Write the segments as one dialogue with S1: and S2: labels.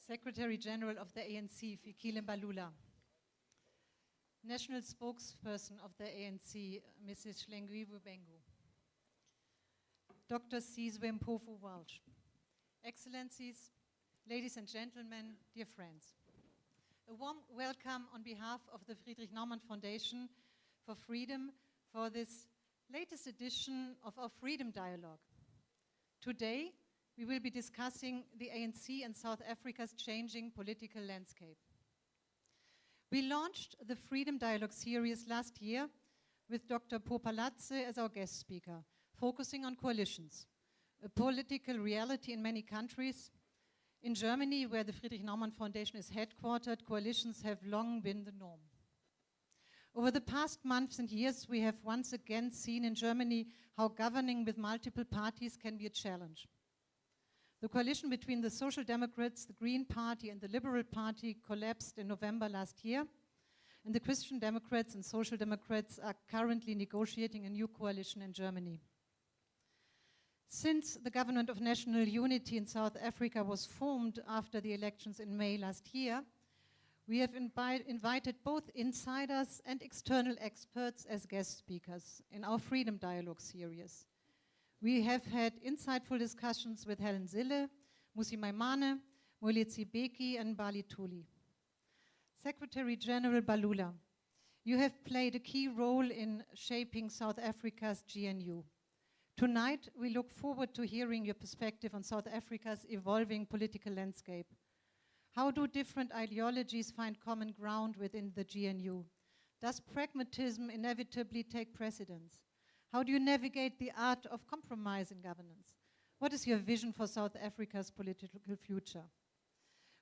S1: Secretary General of the ANC, Fikile Mbalula. National Spokesperson of the ANC, Mrs. Hlengiwe Bengu. Dr. Sizwe Mpofu Walsh. Excellencies, ladies and gentlemen, dear friends. A warm welcome on behalf of the Friedrich Naumann Foundation for Freedom for this latest edition of our Freedom Dialogue. Today, we will be discussing the ANC and South Africa's changing political landscape. We launched the Freedom Dialogue series last year with Dr. Popalatse as our guest speaker, focusing on coalitions, a political reality in many countries. In Germany, where the Friedrich Naumann Foundation is headquartered, coalitions have long been the norm. Over the past months and years, we have once again seen in Germany how governing with multiple parties can be a challenge. The coalition between the Social Democrats, the Green Party, and the Liberal Party collapsed in November last year, and the Christian Democrats and Social Democrats are currently negotiating a new coalition in Germany. Since the Government of National Unity in South Africa was formed after the elections in May last year, we have invited both insiders and external experts as guest speakers in our Freedom Dialogue series. We have had insightful discussions with Helen Zille, Musi Maimane, Moeletsi Beki, and Bali Tuli. Secretary General Mbalula, you have played a key role in shaping South Africa's GNU. Tonight, we look forward to hearing your perspective on South Africa's evolving political landscape. How do different ideologies find common ground within the GNU? Does pragmatism inevitably take precedence? How do you navigate the art of compromise in governance? What is your vision for South Africa's political future?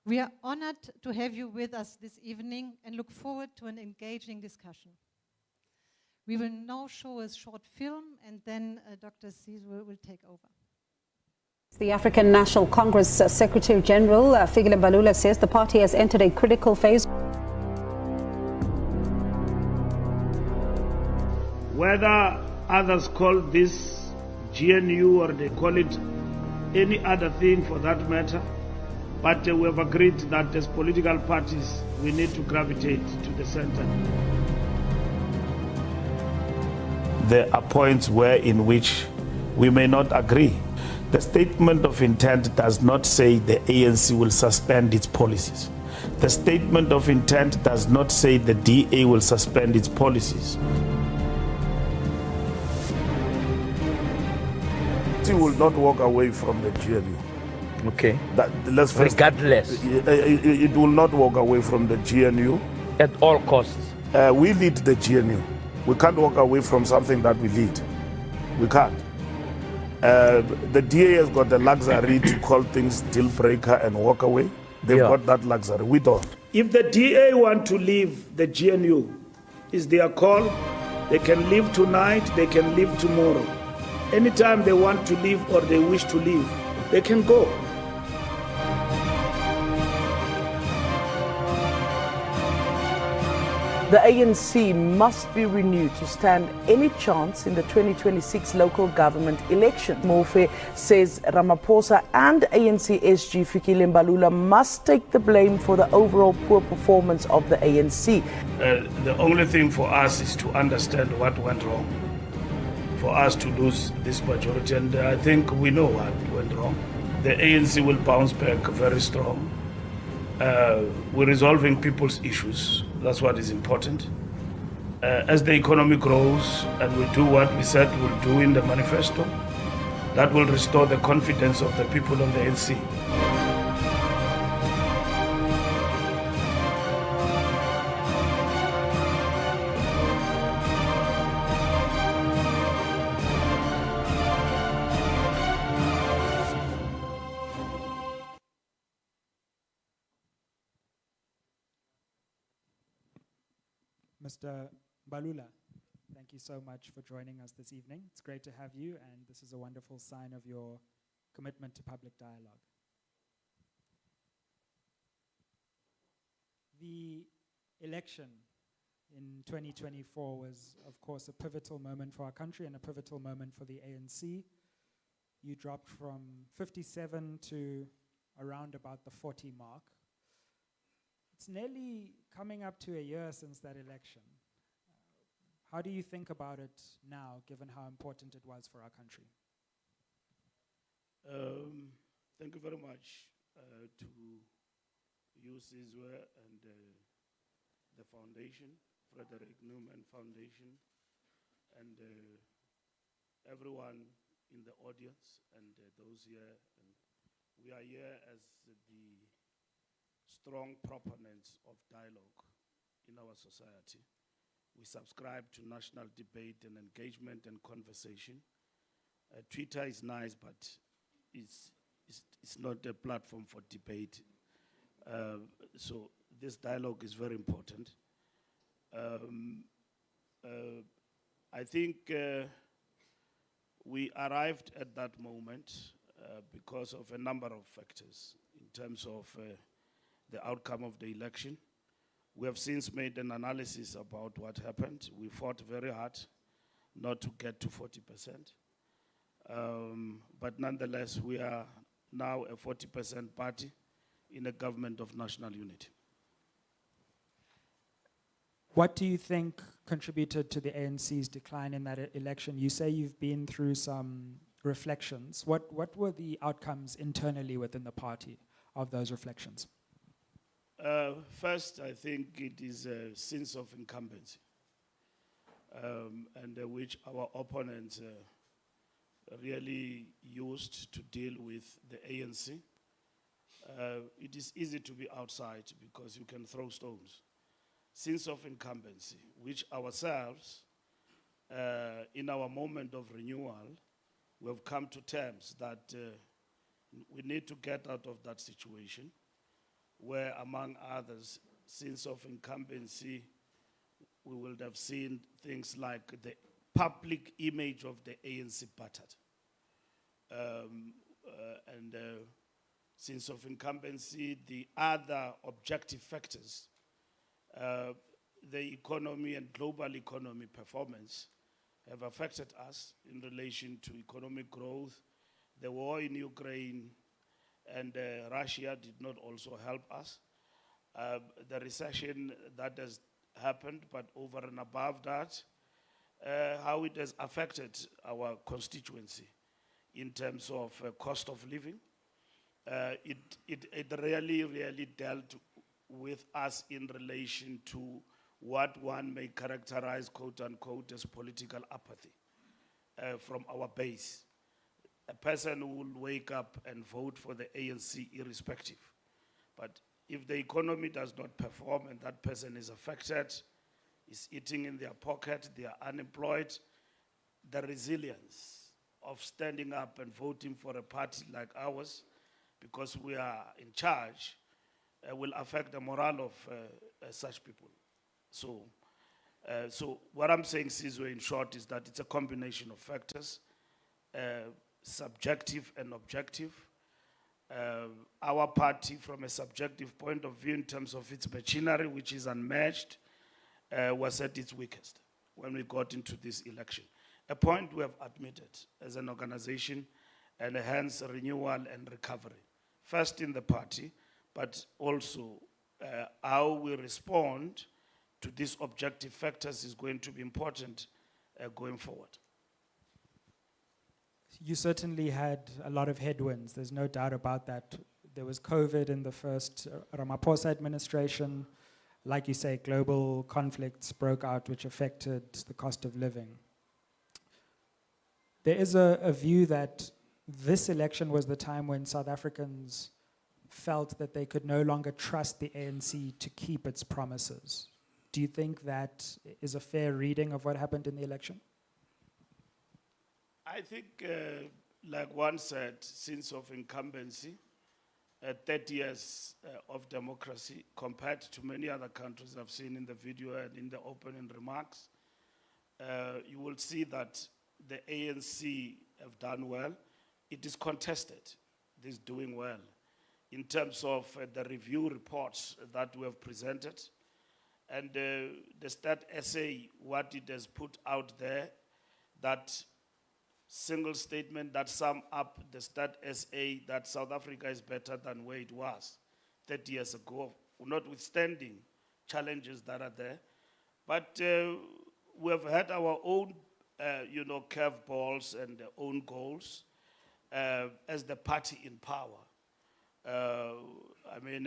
S1: We are honored to have you with us this evening and look forward to an engaging discussion. We will now show a short film and then Dr. Sizwe will take over.
S2: The African National Congress Secretary General Fikile Mbalula says the party has entered a critical phase.
S3: Whether others call this GNU or they call it any other thing for that matter, but we have agreed that as political parties we need to gravitate to the center. There are points in which we may not agree. The statement of intent does not say the ANC will suspend its policies. The statement of intent does not say the DA will suspend its policies. It will not walk away from the GNU.
S4: Okay.
S3: Regardless. It will not walk away from the GNU.
S4: At all costs.
S3: We lead the GNU. We can't walk away from something that we lead. We can't. The DA has got the luxury to call things deal breaker and walk away. They've got that luxury. We don't. If the DA want to leave the GNU, it's their call. They can leave tonight, they can leave tomorrow. Anytime they want to leave or they wish to leave, they can go.
S5: The ANC must be renewed to stand any chance in the 2026 local government election. Mofe says Ramaphosa and ANC SG Fikile Mbalula must take the blame for the overall poor performance of the ANC.
S3: The only thing for us is to understand what went wrong, for us to lose this majority, and I think we know what went wrong. The ANC will bounce back very strong. We're resolving people's issues. That's what is important. As the economy grows and we do what we said we'll do in the manifesto, that will restore the confidence of the people of the ANC.
S6: Mr. Mbalula, thank you so much for joining us this evening. It's great to have you, and this is a wonderful sign of your commitment to public dialogue. The election in 2024 was, of course, a pivotal moment for our country and a pivotal moment for the ANC. You dropped from 57 to around about the 40 mark. It's nearly coming up to a year since that election. How do you think about it now, given how important it was for our country?
S3: Thank you very much to you, Sizwe, and the foundation, Friedrich Naumann Foundation, and everyone in the audience and those here. And we are here as the strong proponents of dialogue in our society. We subscribe to national debate and engagement and conversation. Twitter is nice, but it's not a platform for debate. So this dialogue is very important. I think we arrived at that moment because of a number of factors in terms of the outcome of the election. We have since made an analysis about what happened. We fought very hard not to get to 40%. But nonetheless, we are now a 40% party in a government of national unity.
S6: What do you think contributed to the ANC's decline in that election? You say you've been through some reflections. What were the outcomes internally within the party of those reflections?
S3: First, I think it is a sense of incumbency, and which our opponents really used to deal with the ANC. It is easy to be outside because you can throw stones. Sense of incumbency, which ourselves, in our moment of renewal, we have come to terms that we need to get out of that situation where, among others, sense of incumbency, we would have seen things like the public image of the ANC battered. And sense of incumbency, the other objective factors, the economy and global economy performance have affected us in relation to economic growth. The war in Ukraine and Russia did not also help us. The recession that has happened, but over and above that, how it has affected our constituency in terms of cost of living. It really dealt with us in relation to what one may characterize, quote unquote, as political apathy from our base. A person who will wake up and vote for the ANC irrespective. But if the economy does not perform and that person is affected, is eating in their pocket, they are unemployed, the resilience of standing up and voting for a party like ours, because we are in charge, will affect the morale of such people. So what I'm saying, Sizwe, in short, is that it's a combination of factors, subjective and objective. Our party, from a subjective point of view, in terms of its machinery, which is unmatched, was at its weakest when we got into this election. A point we have admitted as an organization, and hence renewal and recovery. First in the party, but also how we respond to these objective factors is going to be important going forward.
S6: You certainly had a lot of headwinds, there's no doubt about that. There was COVID in the first Ramaphosa administration. Like you say, global conflicts broke out which affected the cost of living. There is a view that this election was the time when South Africans felt that they could no longer trust the ANC to keep its promises. Do you think that is a fair reading of what happened in the election?
S3: I think, like one said, sense of incumbency, 30 years of democracy compared to many other countries I've seen in the video and in the opening remarks, you will see that the ANC have done well. It is contested. It is doing well. In terms of the review reports that we have presented, and the stat essay, what it has put out there, that single statement that sum up the Stat SA that South Africa is better than where it was 30 years ago, notwithstanding challenges that are there. But we have had our own, curveballs and own goals as the party in power.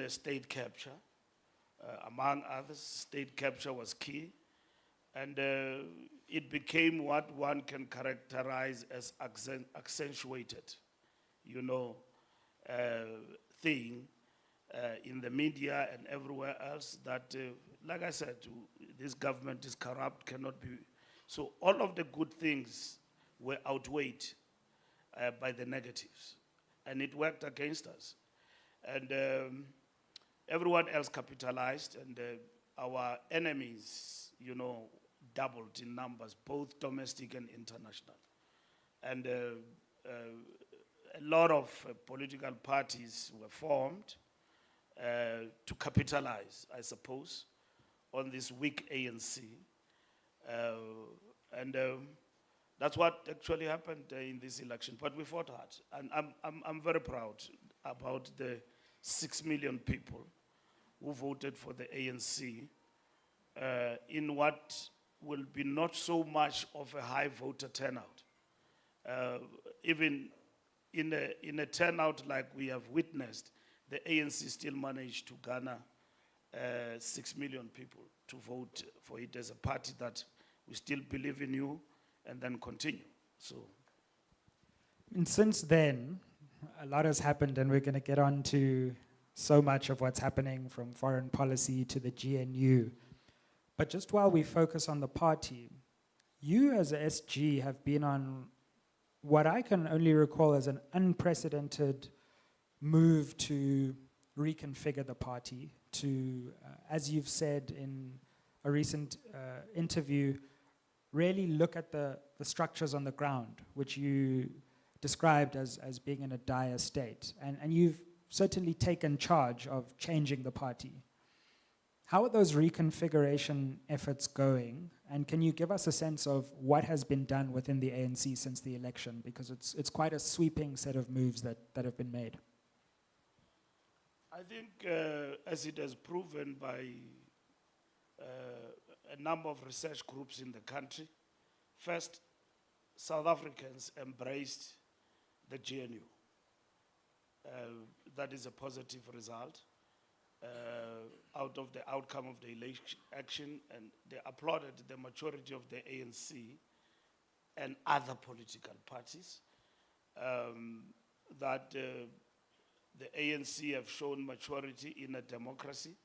S3: State capture. Among others, state capture was key. And it became what one can characterize as accentuated, thing in the media and everywhere else that, like I said, this government is corrupt, cannot be. So all of the good things were outweighed by the negatives. And it worked against us. And everyone else capitalized, and our enemies, doubled in numbers, both domestic and international. And a lot of political parties were formed to capitalize, I suppose, on this weak ANC. That's what actually happened in this election. But we fought hard. And I'm very proud about the 6 million people who voted for the ANC in what will be not so much of a high voter turnout. Even in a turnout like we have witnessed, the ANC still managed to garner 6 million people to vote for it as a party that we still believe in you and then continue. So,
S6: And since then, a lot has happened, and we're going to get on to so much of what's happening from foreign policy to the GNU. But just while we focus on the party, you as a SG have been on what I can only recall as an unprecedented move to reconfigure the party, to, as you've said in a recent interview, really look at the structures on the ground, which you described as being in a dire state. And you've certainly taken charge of changing the party. How are those reconfiguration efforts going? And can you give us a sense of what has been done within the ANC since the election? Because it's quite a sweeping set of moves that have been made.
S3: I think as it has proven by a number of research groups in the country, first, South Africans embraced the GNU. That is a positive result out of the outcome of the election, and they applauded the majority of the ANC and other political parties that the ANC have shown maturity in a democracy.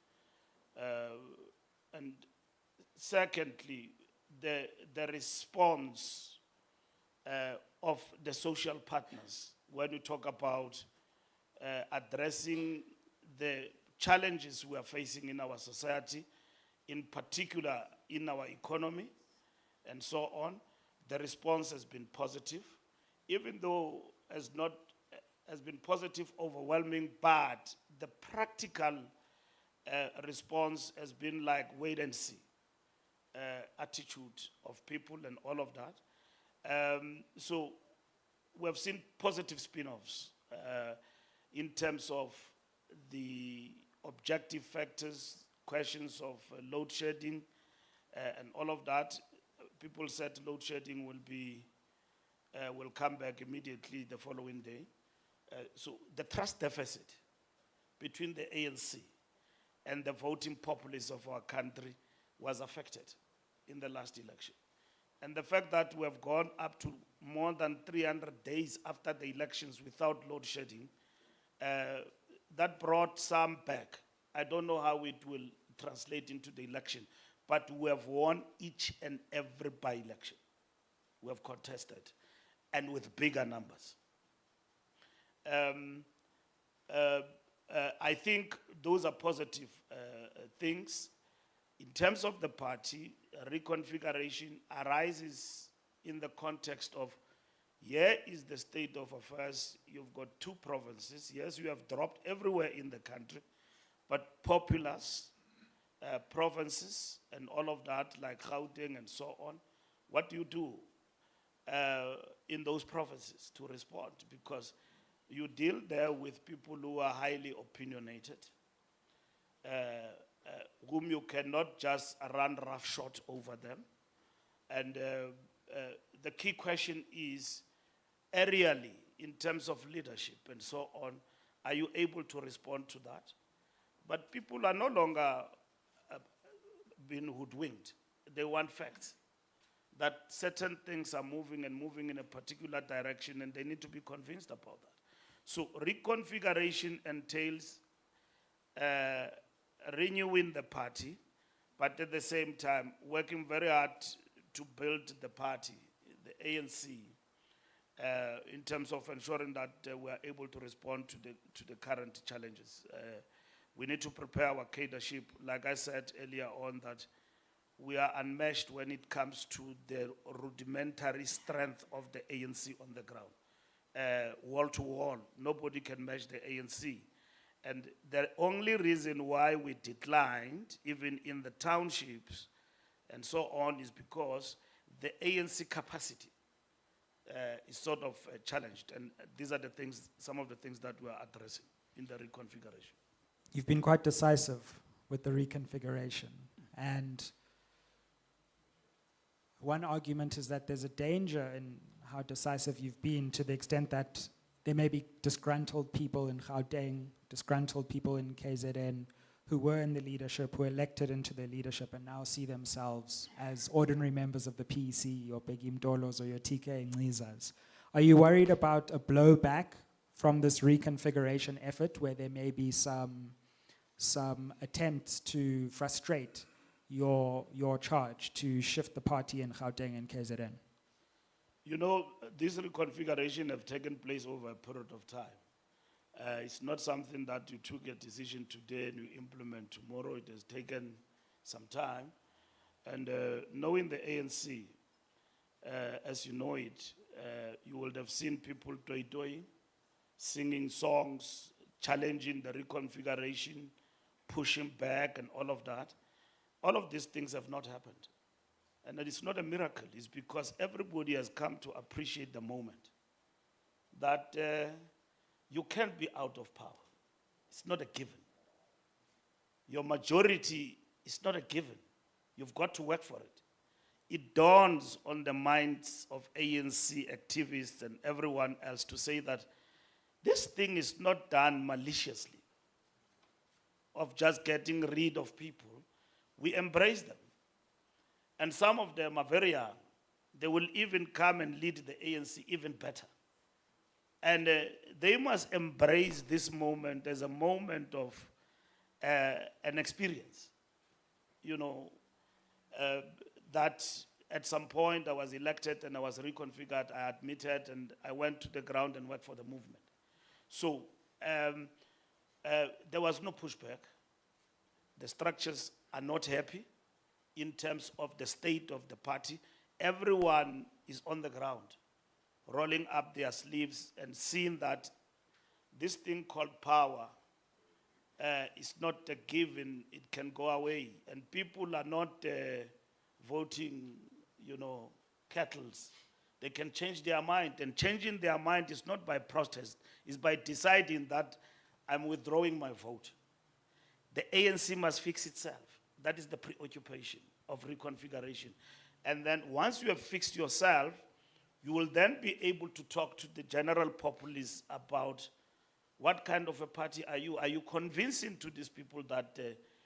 S3: And secondly, the response of the social partners when you talk about addressing the challenges we are facing in our society, in particular in our economy and so on, the response has been positive, even though has been positive, overwhelming, but the practical response has been like wait and see attitude of people and all of that. So we have seen positive spin-offs in terms of the objective factors, questions of load shedding and all of that. People said load shedding will come back immediately the following day. So the trust deficit between the ANC and the voting populace of our country was affected in the last election. And the fact that we have gone up to more than 300 days after the elections without load shedding, that brought some back. I don't know how it will translate into the election, but we have won each and every by-election. We have contested, and with bigger numbers. I think those are positive things. In terms of the party, reconfiguration arises in the context of, here is the state of affairs. You've got 2 provinces. Yes, you have dropped everywhere in the country, but populous provinces and all of that, like Gauteng and so on, what do you do? in those provinces to respond, because you deal there with people who are highly opinionated, whom you cannot just run roughshod over them. And the key question is, aerially, in terms of leadership and so on, are you able to respond to that? But people are no longer being hoodwinked. They want facts, that certain things are moving and moving in a particular direction, and they need to be convinced about that. So reconfiguration entails renewing the party, but at the same time working very hard to build the party, the ANC, in terms of ensuring that we are able to respond to the current challenges. We need to prepare our leadership, like I said earlier on, that we are unmatched when it comes to the rudimentary strength of the ANC on the ground. Wall to wall, nobody can match the ANC. And the only reason why we declined, even in the townships and so on, is because the ANC capacity is sort of challenged. And these are the things, some of the things that we are addressing in the reconfiguration.
S6: You've been quite decisive with the reconfiguration. And one argument is that there's a danger in how decisive you've been, to the extent that there may be disgruntled people in Gauteng, disgruntled people in KZN, who were in the leadership, who were elected into the leadership, and now see themselves as ordinary members of the PEC, your Bheki Mtolos or your TK Ngcizas. Are you worried about a blowback from this reconfiguration effort, where there may be some attempts to frustrate your charge to shift the party in Gauteng and KZN?
S3: You know, this reconfiguration have taken place over a period of time. It's not something that you took a decision today and you implement tomorrow. It has taken some time. And knowing the ANC, as you know it, you would have seen people toy-toying, singing songs, challenging the reconfiguration, pushing back and all of that. All of these things have not happened. And it's not a miracle. It's because everybody has come to appreciate the moment that you can't be out of power. It's not a given. Your majority is not a given. You've got to work for it. It dawns on the minds of ANC activists and everyone else to say that this thing is not done maliciously, of just getting rid of people. We embrace them. And some of them are very young. They will even come and lead the ANC even better. And they must embrace this moment as a moment of an experience. You know, that at some point I was elected and I was reconfigured, I admitted, and I went to the ground and worked for the movement. So there was no pushback. The structures are not happy in terms of the state of the party. Everyone is on the ground, rolling up their sleeves and seeing that this thing called power is not a given, it can go away. And people are not voting, you know, kettles. They can change their mind, and changing their mind is not by protest, it's by deciding that I'm withdrawing my vote. The ANC must fix itself. That is the preoccupation of reconfiguration. And then once you have fixed yourself, you will then be able to talk to the general populace about what kind of a party are you? Are you convincing to these people that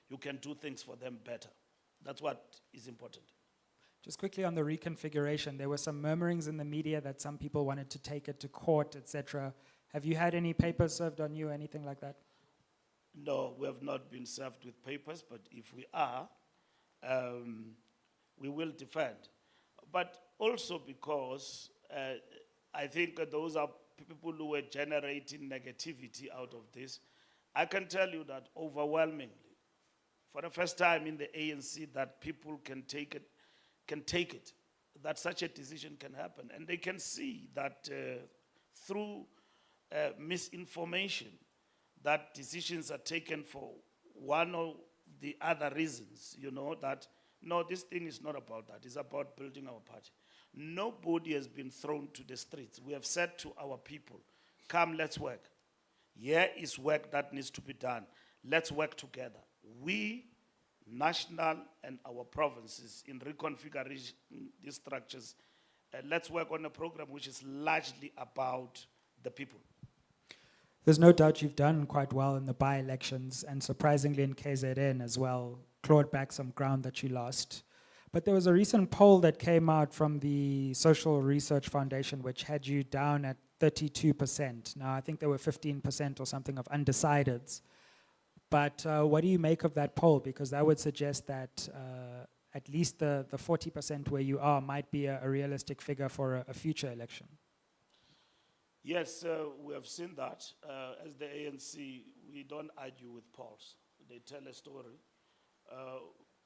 S3: you can do things for them better? That's what is important.
S6: Just quickly on the reconfiguration, there were some murmurings in the media that some people wanted to take it to court, etc. Have you had any papers served on you, anything like that?
S3: No, we have not been served with papers, but if we are, we will defend. But also because I think those are people who were generating negativity out of this. I can tell you that overwhelmingly, for the first time in the ANC, that people can take it, that such a decision can happen. And they can see that through misinformation, that decisions are taken for one or the other reasons, you know, that, no, this thing is not about that. It's about building our party. Nobody has been thrown to the streets. We have said to our people, come, let's work. Here is work that needs to be done. Let's work together. We, national and our provinces, in reconfiguring these structures, let's work on a program which is largely about the people.
S6: There's no doubt you've done quite well in the by-elections, and surprisingly in KZN as well, clawed back some ground that you lost. But there was a recent poll that came out from the Social Research Foundation which had you down at 32%. Now, I think there were 15% or something of undecideds. But what do you make of that poll? Because that would suggest that at least the 40% where you are might be a realistic figure for a future election.
S3: Yes, we have seen that. As the ANC, we don't argue with polls. They tell a story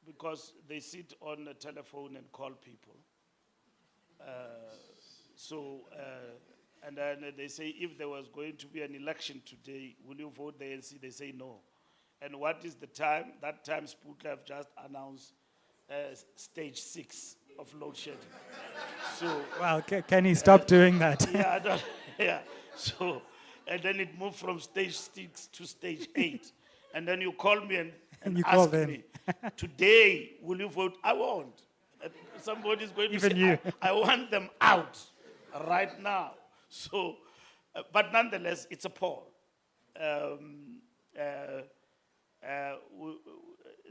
S3: because they sit on a telephone and call people. And then they say, if there was going to be an election today, will you vote the ANC? They say no. And what is the time? That time Sputler have just announced stage 6 of load shedding. So,
S6: well, can he stop doing that?
S3: yeah, I don't, yeah. So, and then it moved from stage 6 to stage 8. And then you call me and
S6: you
S3: ask me, today, will you vote? I won't. Somebody's going to say,
S6: you.
S3: I want them out right now. So, but nonetheless, it's a poll.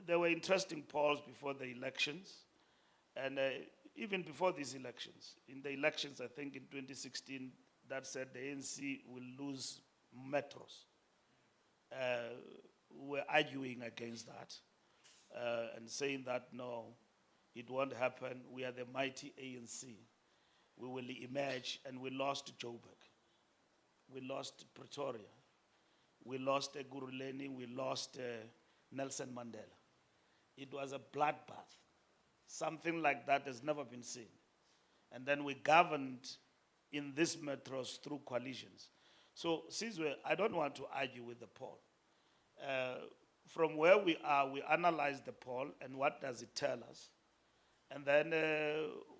S3: There were interesting polls before the elections, and even before these elections. In the elections, I think in 2016, that said the ANC will lose metros. We're arguing against that and saying that no, it won't happen. We are the mighty ANC. We will emerge, and we lost Joburg. We lost Pretoria. We lost Guruleni. We lost Nelson Mandela. It was a bloodbath. Something like that has never been seen. And then we governed in these metros through coalitions. So, Sizwe, I don't want to argue with the poll. From where we are, we analyze the poll and what does it tell us. And then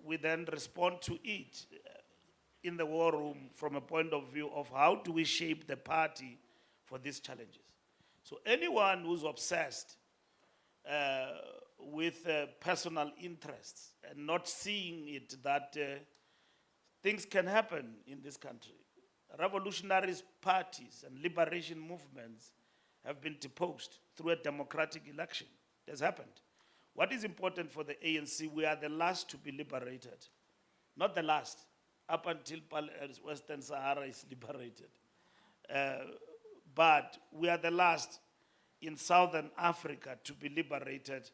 S3: we then respond to it in the war room from a point of view of how do we shape the party for these challenges. So anyone who's obsessed with personal interests and not seeing it that things can happen in this country. Revolutionary parties and liberation movements have been deposed through a democratic election. It has happened. What is important for the ANC, we are the last to be liberated. Not the last, up until Western Sahara is liberated. But we are the last in Southern Africa to be liberated,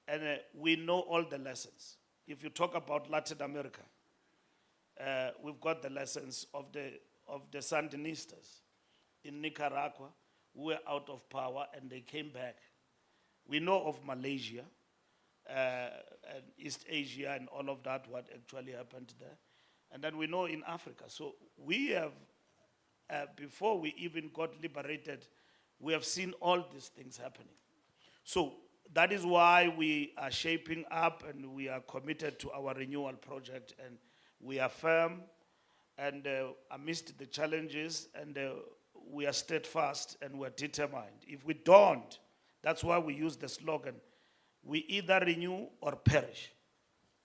S3: and we know all the lessons. If you talk about Latin America, we've got the lessons of the Sandinistas in Nicaragua, who were out of power and they came back. We know of Malaysia, and East Asia and all of that, what actually happened there. And then we know in Africa. So we have, before we even got liberated, we have seen all these things happening. So that is why we are shaping up and we are committed to our renewal project, and we are firm and amidst the challenges, and we are steadfast and we're determined. If we don't, that's why we use the slogan, we either renew or perish.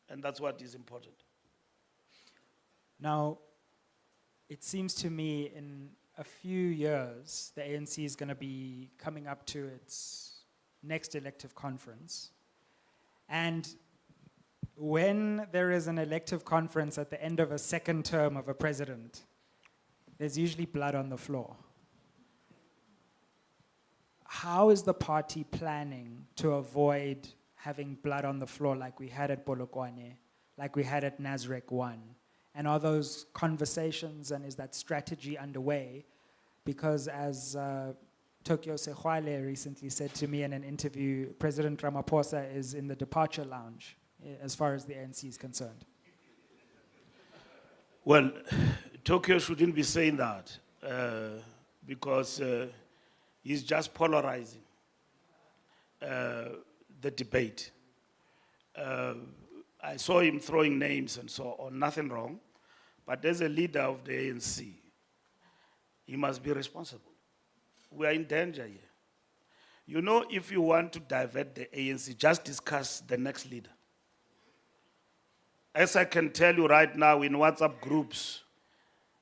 S3: And that's what is important.
S6: Now, it seems to me in a few years, the ANC is going to be coming up to its next elective conference. And when there is an elective conference at the end of a second term of a president, there's usually blood on the floor. How is the party planning to avoid having blood on the floor like we had at Polokwane, like we had at Nasrec 1? And are those conversations and is that strategy underway? Because as Tokyo Sehwale recently said to me in an interview, President Ramaphosa is in the departure lounge as far as the ANC is concerned.
S3: Well, Tokyo shouldn't be saying that because he's just polarizing the debate. I saw him throwing names and so on, nothing wrong. But as a leader of the ANC, he must be responsible. We are in danger here. You know, if you want to divert the ANC, just discuss the next leader. As I can tell you right now in WhatsApp groups,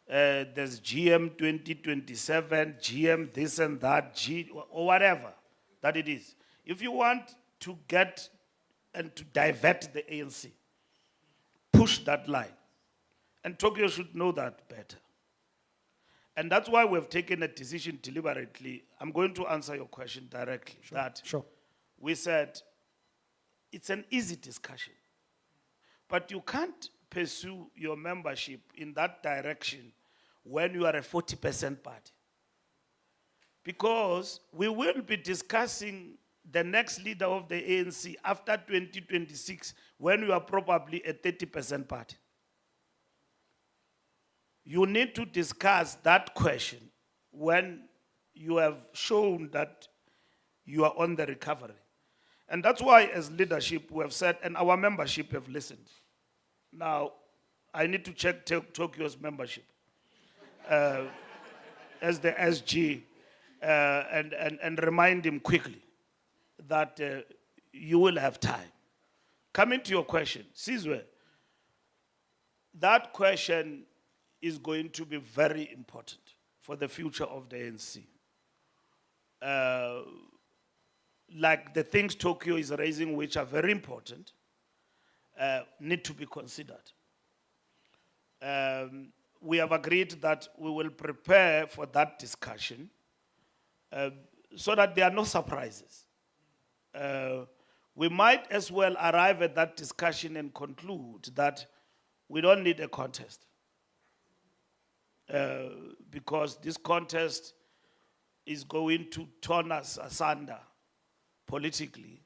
S3: there's GM 2027, GM this and that, or whatever that it is. If you want to get and to divert the ANC, push that line. And Tokyo should know that better. And that's why we've taken a decision deliberately. I'm going to answer your question directly.
S6: Sure.
S3: We said it's an easy discussion, but you can't pursue your membership in that direction when you are a 40% party. Because we will be discussing the next leader of the ANC after 2026 when you are probably a 30% party. You need to discuss that question when you have shown that you are on the recovery. And that's why as leadership we have said, and our membership have listened. Now, I need to check Tokyo's membership as the SG and remind him quickly that you will have time. Coming to your question, Sizwe, that question is going to be very important for the future of the ANC. Like the things Tokyo is raising, which are very important, need to be considered. We have agreed that we will prepare for that discussion so that there are no surprises. We might as well arrive at that discussion and conclude that we don't need a contest. Because this contest is going to turn us asunder politically.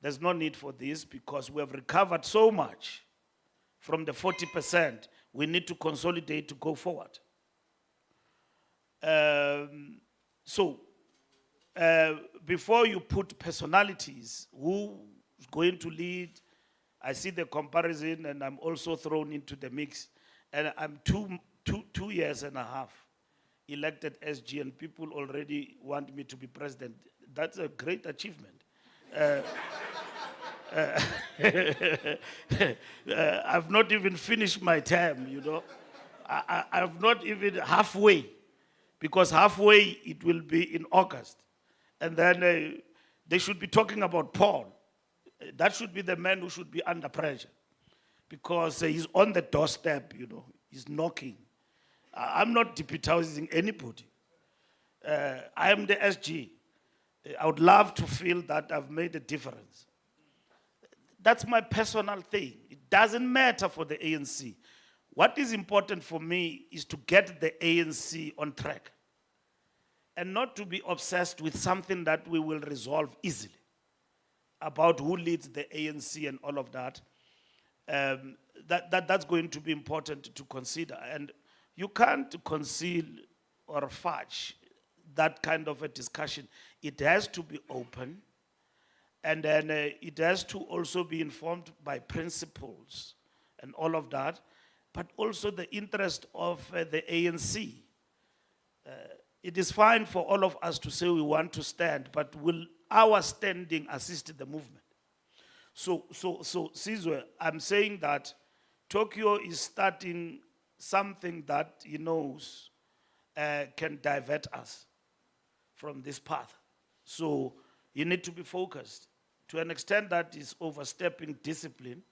S3: There's no need for this because we have recovered so much from the 40%. We need to consolidate to go forward. Before you put personalities, who's going to lead, I see the comparison and I'm also thrown into the mix. And I'm 2 years and a half elected SG and people already want me to be president. That's a great achievement. I've not even finished my term, you know. I've not even halfway, because halfway it will be in August. And then they should be talking about Paul. That should be the man who should be under pressure, because he's on the doorstep, you know, he's knocking. I'm not deputizing anybody. I am the SG. I would love to feel that I've made a difference. That's my personal thing. It doesn't matter for the ANC. What is important for me is to get the ANC on track and not to be obsessed with something that we will resolve easily about who leads the ANC and all of that. That's going to be important to consider. And you can't conceal or fudge that kind of a discussion. It has to be open, and then it has to also be informed by principles and all of that, but also the interest of the ANC. It is fine for all of us to say we want to stand, but will our standing assist the movement? So Sizwe, I'm saying that Tokyo is starting something that he knows can divert us from this path. So you need to be focused. To an extent that is overstepping discipline,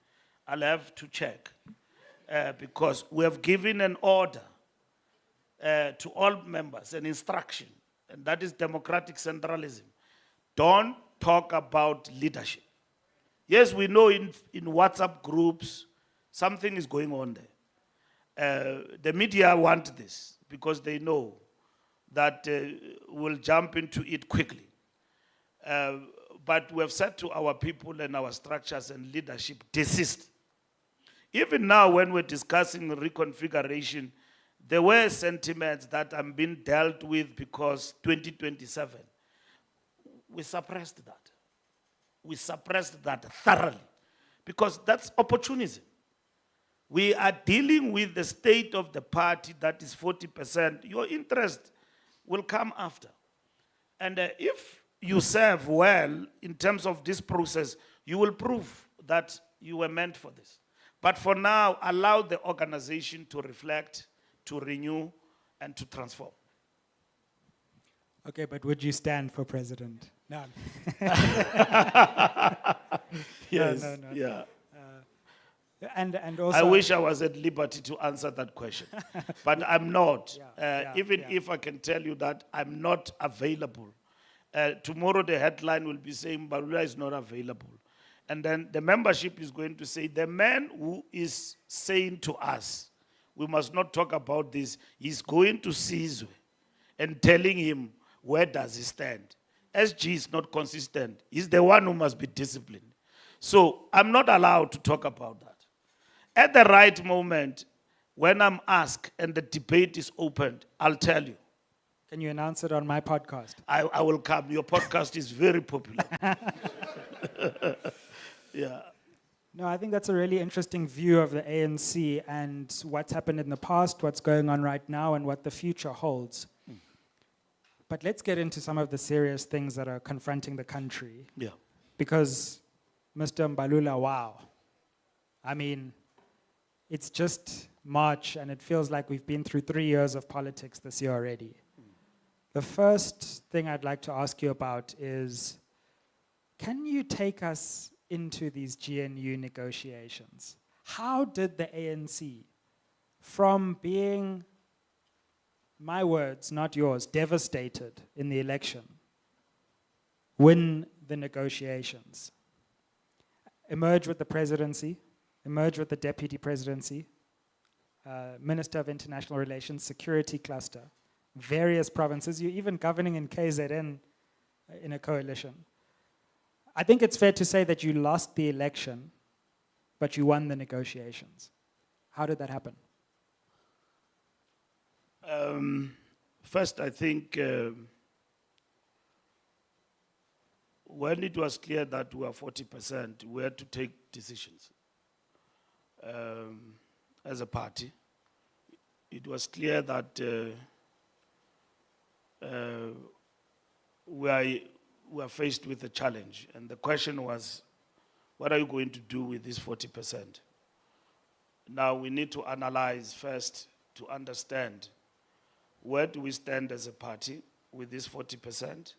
S3: I'll have to check. Because we have given an order to all members, an instruction, and that is democratic centralism. Don't talk about leadership. Yes, we know in WhatsApp groups, something is going on there. The media want this because they know that we'll jump into it quickly. But we have said to our people and our structures and leadership, desist. Even now when we're discussing reconfiguration, there were sentiments that I'm being dealt with because 2027. We suppressed that. We suppressed that thoroughly because that's opportunism. We are dealing with the state of the party that is 40%. Your interest will come after. And if you serve well in terms of this process, you will prove that you were meant for this. But for now, allow the organization to reflect, to renew, and to transform.
S6: Okay, but would you stand for president? No.
S3: Yes,
S6: no.
S3: yeah.
S6: And also,
S3: I wish I was at liberty to answer that question, but I'm not. Even if I can tell you that I'm not available. Tomorrow the headline will be saying Balula is not available. And then the membership is going to say, the man who is saying to us, we must not talk about this, he's going to Sizwe and telling him, where does he stand? SG is not consistent. He's the one who must be disciplined. So I'm not allowed to talk about that. At the right moment, when I'm asked and the debate is opened, I'll tell you.
S6: can you announce it on my podcast?
S3: I will come. Your podcast is very popular. Yeah.
S6: No, I think that's a really interesting view of the ANC and what's happened in the past, what's going on right now, and what the future holds. But let's get into some of the serious things that are confronting the country.
S3: Yeah.
S6: Because, Mr. Mbalula, wow. I mean, it's just March, and it feels like we've been through 3 years of politics this year already. The first thing I'd like to ask you about is, can you take us into these GNU negotiations? How did the ANC, from being, my words, not yours, devastated in the election, win the negotiations, emerge with the presidency, emerge with the deputy presidency, Minister of International Relations, security cluster, various provinces, you're even governing in KZN in a coalition. I think it's fair to say that you lost the election, but you won the negotiations. How did that happen?
S3: First, I think when it was clear that we were 40%, we had to take decisions. As a party, it was clear that we are faced with a challenge. And the question was, what are you going to do with this 40%? Now we need to analyze first to understand where do we stand as a party with this 40%?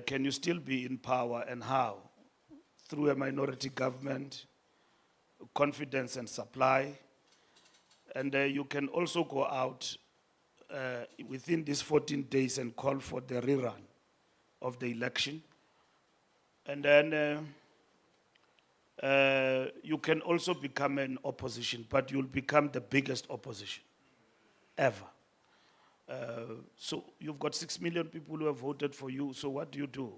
S3: Can you still be in power, and how? Through a minority government, confidence and supply. And you can also go out within these 14 days and call for the rerun of the election. And then you can also become an opposition, but you'll become the biggest opposition ever. So you've got 6 million people who have voted for you, so what do?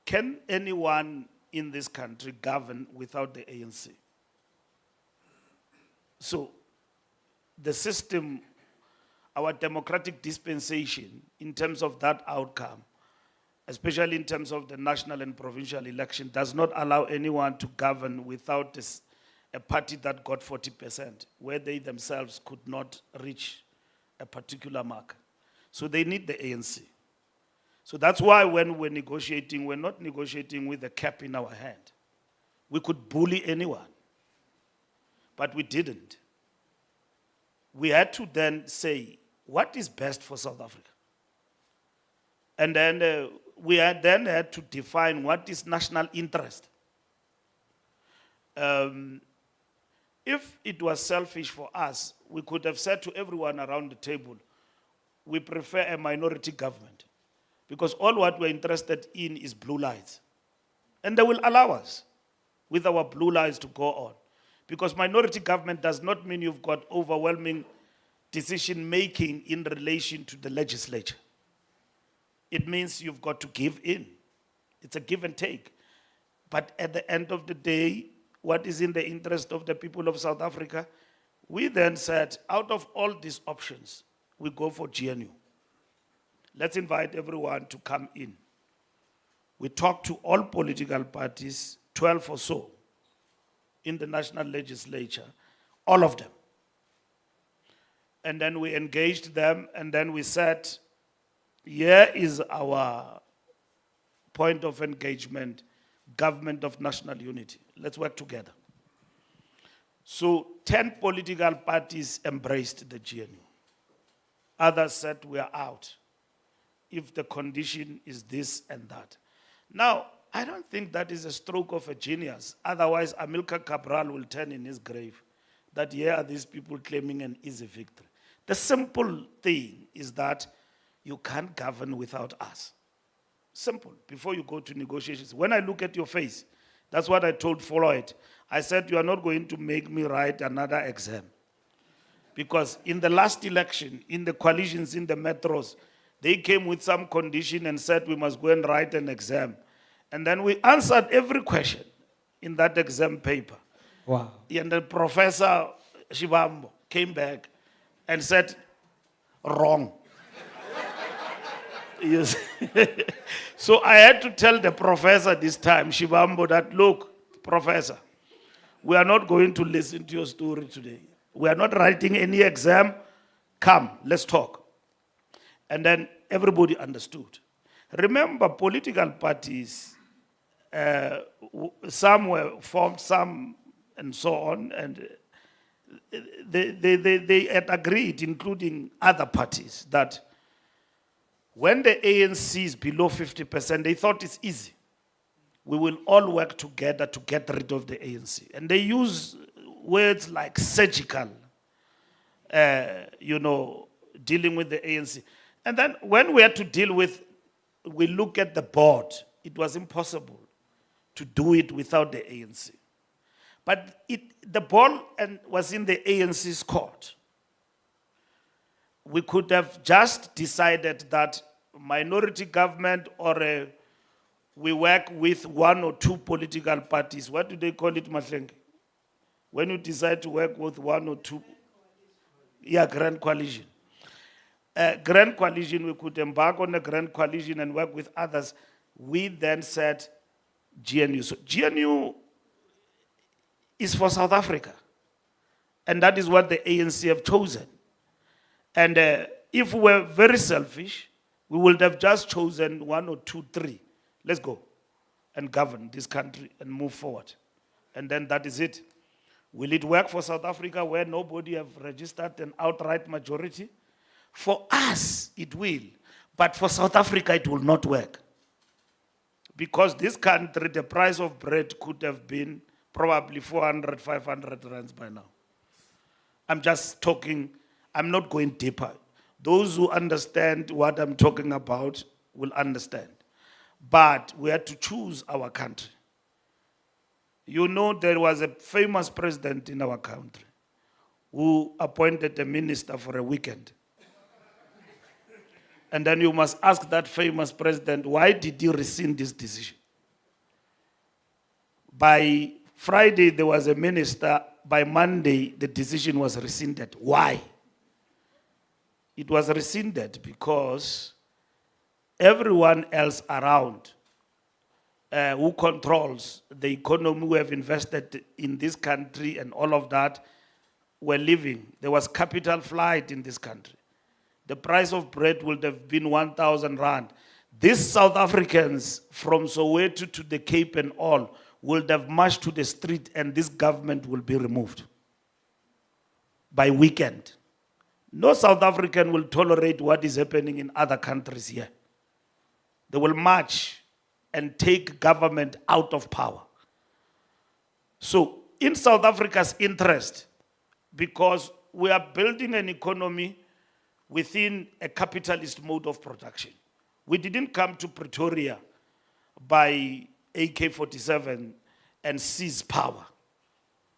S3: Can anyone in this country govern without the ANC? So the system, our democratic dispensation, in terms of that outcome, especially in terms of the national and provincial election, does not allow anyone to govern without a party that got 40%, where they themselves could not reach a particular mark. So they need the ANC. So that's why when we're negotiating, we're not negotiating with a cap in our hand. We could bully anyone, but we didn't. We had to then say, what is best for South Africa? And then we had to define what is national interest. If it was selfish for us, we could have said to everyone around the table, we prefer a minority government, because all what we're interested in is blue lights. And they will allow us with our blue lights to go on. Because minority government does not mean you've got overwhelming decision-making in relation to the legislature. It means you've got to give in. It's a give and take. But at the end of the day, what is in the interest of the people of South Africa? We then said, out of all these options, we go for GNU. Let's invite everyone to come in. We talked to all political parties, 12 or so, in the national legislature, all of them. And then we engaged them, and then we said, here is our point of engagement, government of national unity. Let's work together. So 10 political parties embraced the GNU. Others said, we are out if the condition is this and that. Now, I don't think that is a stroke of a genius. Otherwise, Amilcar Cabral will turn in his grave that here are these people claiming an easy victory. The simple thing is that you can't govern without us. Simple. Before you go to negotiations. When I look at your face, that's what I told Floyd. I said, you are not going to make me write another exam. Because in the last election, in the coalitions, in the metros, they came with some condition and said we must go and write an exam. And then we answered every question in that exam paper.
S6: Wow.
S3: And the Professor Shivambo came back and said, wrong. Yes. So I had to tell the professor this time, Shivambo, that look, professor, we are not going to listen to your story today. We are not writing any exam. Come, let's talk. And then everybody understood. Remember, political parties, some were formed, some and so on, and they had agreed, including other parties, that when the ANC is below 50%, they thought it's easy. We will all work together to get rid of the ANC. And they use words like surgical, dealing with the ANC. And then when we had to deal with, we look at the board, it was impossible to do it without the ANC. But the ball was in the ANC's court. We could have just decided that minority government or we work with one or two political parties. What do they call it, Mahlengi? When you decide to work with one or two, grand coalition. Grand coalition, we could embark on a grand coalition and work with others. We then said GNU. So GNU is for South Africa. And that is what the ANC have chosen. And if we were very selfish, we would have just chosen 1 or 2, 3. Let's go and govern this country and move forward. And then that is it. Will it work for South Africa where nobody have registered an outright majority? For us, it will. But for South Africa, it will not work. Because this country, the price of bread could have been probably 400, 500 rands by now. I'm just talking, I'm not going deeper. Those who understand what I'm talking about will understand. But we had to choose our country. You know, there was a famous president in our country who appointed a minister for a weekend. And then you must ask that famous president, why did he rescind this decision? By Friday, there was a minister. By Monday, the decision was rescinded. Why? It was rescinded because everyone else around who controls the economy, who have invested in this country and all of that, were leaving. There was capital flight in this country. The price of bread would have been 1,000 rand. These South Africans from Soweto to the Cape and all would have marched to the street and this government will be removed by weekend. No South African will tolerate what is happening in other countries here. They will march and take government out of power. So in South Africa's interest, because we are building an economy within a capitalist mode of production. We didn't come to Pretoria by AK-47 and seize power.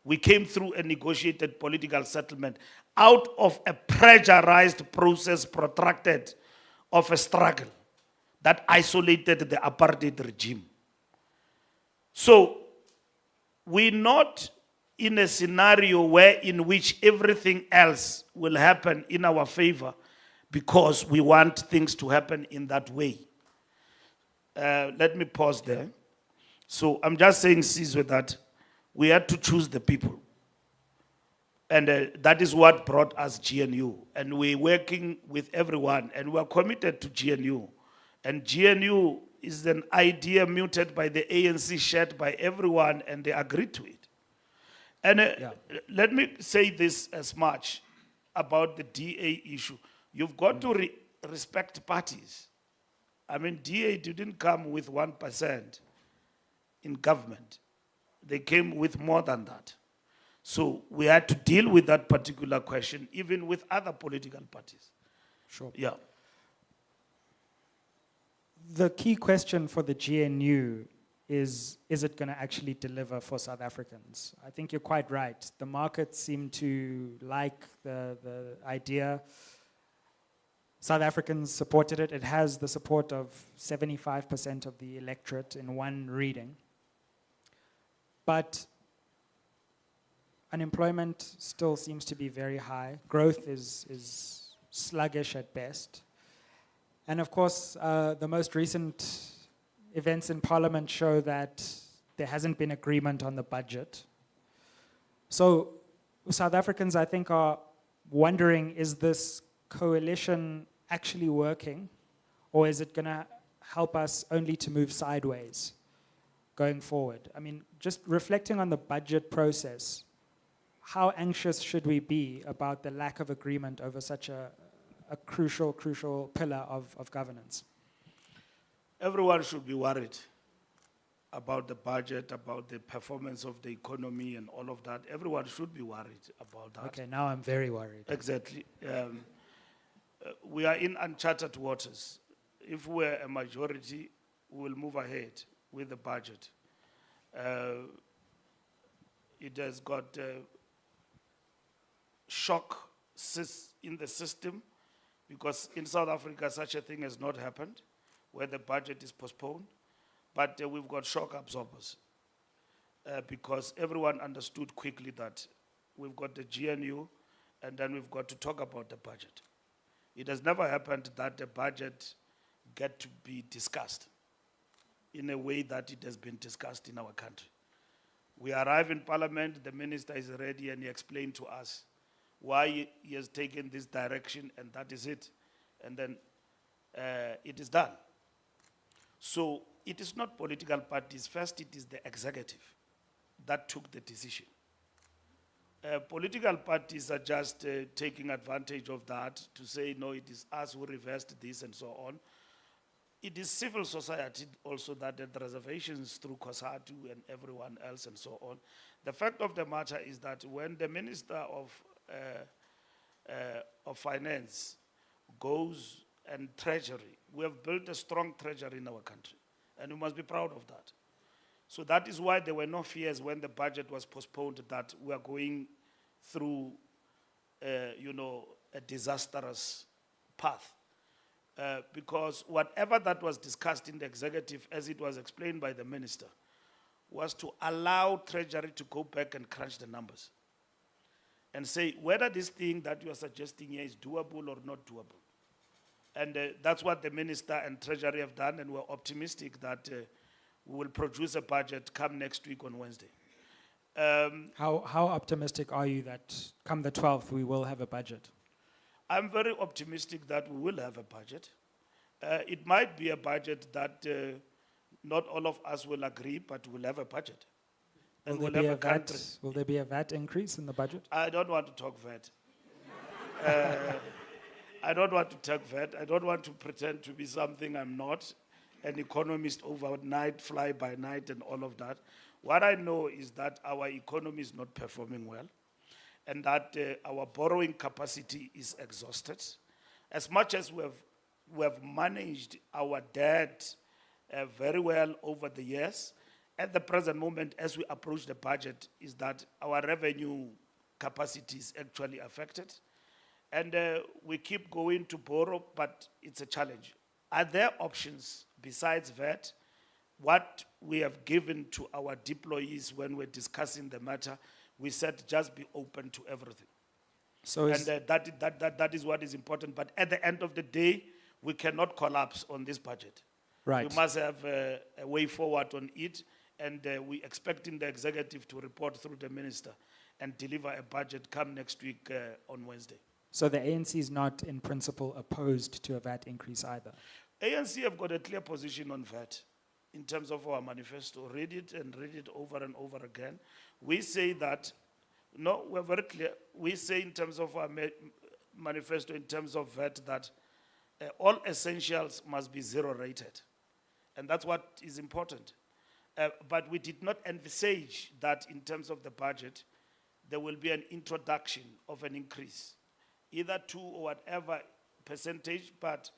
S3: We came through a negotiated political settlement out of a pressurized process protracted of a struggle that isolated the apartheid regime. So we're not in a scenario in which everything else will happen in our favor because we want things to happen in that way. Let me pause there. So I'm just saying, Sizwe, that we had to choose the people. And that is what brought us GNU. And we're working with everyone, and we're committed to GNU. And GNU is an idea muted by the ANC, shared by everyone, and they agreed to it. And let me say this as much about the DA issue. You've got to respect parties. I mean, DA didn't come with 1% in government. They came with more than that. So we had to deal with that particular question, even with other political parties.
S6: Sure.
S3: Yeah.
S6: The key question for the GNU is it going to actually deliver for South Africans? I think you're quite right. The markets seem to like the idea. South Africans supported it. It has the support of 75% of the electorate in one reading. But unemployment still seems to be very high. Growth is sluggish at best. And of course, the most recent events in Parliament show that there hasn't been agreement on the budget. So South Africans, I think, are wondering, is this coalition actually working, or is it going to help us only to move sideways going forward? I mean, just reflecting on the budget process, how anxious should we be about the lack of agreement over such a crucial pillar of governance?
S3: Everyone should be worried about the budget, about the performance of the economy and all of that. Everyone should be worried about that.
S6: Okay, now I'm very worried.
S3: Exactly. We are in uncharted waters. If we're a majority, we will move ahead with the budget. It has got shock in the system, because in South Africa such a thing has not happened, where the budget is postponed, but we've got shock absorbers, because everyone understood quickly that we've got the GNU, and then we've got to talk about the budget. It has never happened that the budget get to be discussed in a way that it has been discussed in our country. We arrive in Parliament, the minister is ready, and he explained to us why he has taken this direction, and that is it. And then it is done. So it is not political parties. First, it is the executive that took the decision. Political parties are just taking advantage of that to say, no, it is us who reversed this and so on. It is civil society also that had reservations through COSATU and everyone else and so on. The fact of the matter is that when the Minister of Finance goes and Treasury, we have built a strong treasury in our country, and we must be proud of that. So that is why there were no fears when the budget was postponed that we are going through, a disastrous path. Because whatever that was discussed in the executive, as it was explained by the minister, was to allow Treasury to go back and crunch the numbers and say whether this thing that you are suggesting here is doable or not doable. And that's what the minister and Treasury have done, and we're optimistic that we will produce a budget come next week on Wednesday.
S6: How optimistic are you that come the 12th we will have a budget?
S3: I'm very optimistic that we will have a budget. It might be a budget that not all of us will agree, but we'll have a budget. And
S6: Will there be a VAT increase in the budget?
S3: I don't want to talk VAT. I don't want to talk VAT. I don't want to pretend to be something I'm not, an economist overnight, fly by night and all of that. What I know is that our economy is not performing well, and that our borrowing capacity is exhausted. As much as we have managed our debt very well over the years, at the present moment, as we approach the budget, is that our revenue capacity is actually affected. And we keep going to borrow, but it's a challenge. Are there options besides VAT? What we have given to our deployees when we're discussing the matter, we said just be open to everything.
S6: So
S3: that is what is important. But at the end of the day, we cannot collapse on this budget.
S6: Right.
S3: We must have a way forward on it. And we're expecting the executive to report through the minister and deliver a budget come next week on Wednesday.
S6: So the ANC is not in principle opposed to a VAT increase either.
S3: ANC have got a clear position on VAT in terms of our manifesto. Read it and read it over and over again. We say that, no, we're very clear. We say in terms of our manifesto, in terms of VAT, that all essentials must be zero rated. And that's what is important. But we did not envisage that in terms of the budget, there will be an introduction of an increase, either 2 or whatever percentage, but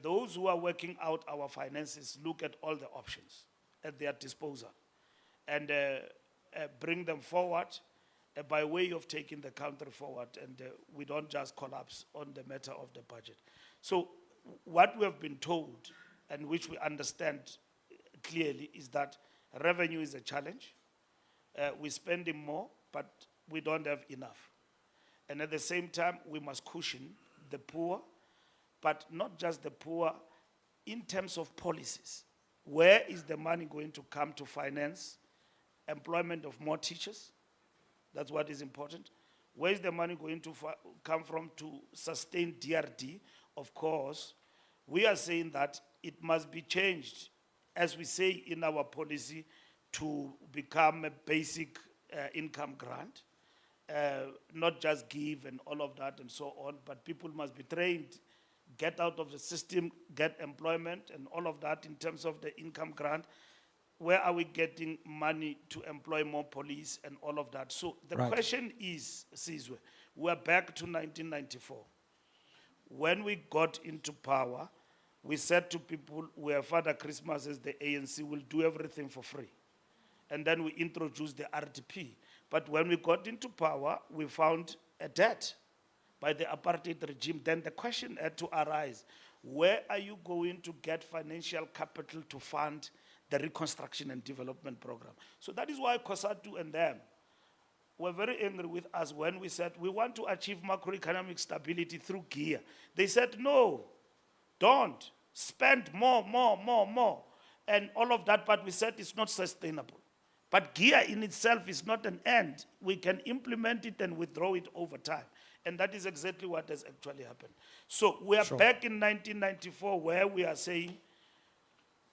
S3: those who are working out our finances look at all the options at their disposal and bring them forward by way of taking the country forward, and we don't just collapse on the matter of the budget. So what we have been told, and which we understand clearly, is that revenue is a challenge. We're spending more, but we don't have enough. And at the same time, we must cushion the poor, but not just the poor, in terms of policies. Where is the money going to come to finance employment of more teachers? That's what is important. Where is the money going to come from to sustain DRD? Of course, we are saying that it must be changed, as we say in our policy, to become a basic income grant, not just give and all of that and so on, but people must be trained, get out of the system, get employment and all of that in terms of the income grant. Where are we getting money to employ more police and all of that? So the question is, Sizwe, we're back to 1994. When we got into power, we said to people, where Father Christmas as the ANC will do everything for free. And then we introduced the RDP. But when we got into power, we found a debt by the apartheid regime. Then the question had to arise, where are you going to get financial capital to fund the reconstruction and development program? So that is why COSATU and them were very angry with us when we said, we want to achieve macroeconomic stability through GEAR. They said, no, don't. Spend more, and all of that, but we said it's not sustainable. But GEAR in itself is not an end. We can implement it and withdraw it over time. And that is exactly what has actually happened. So we are back in 1994, where we are saying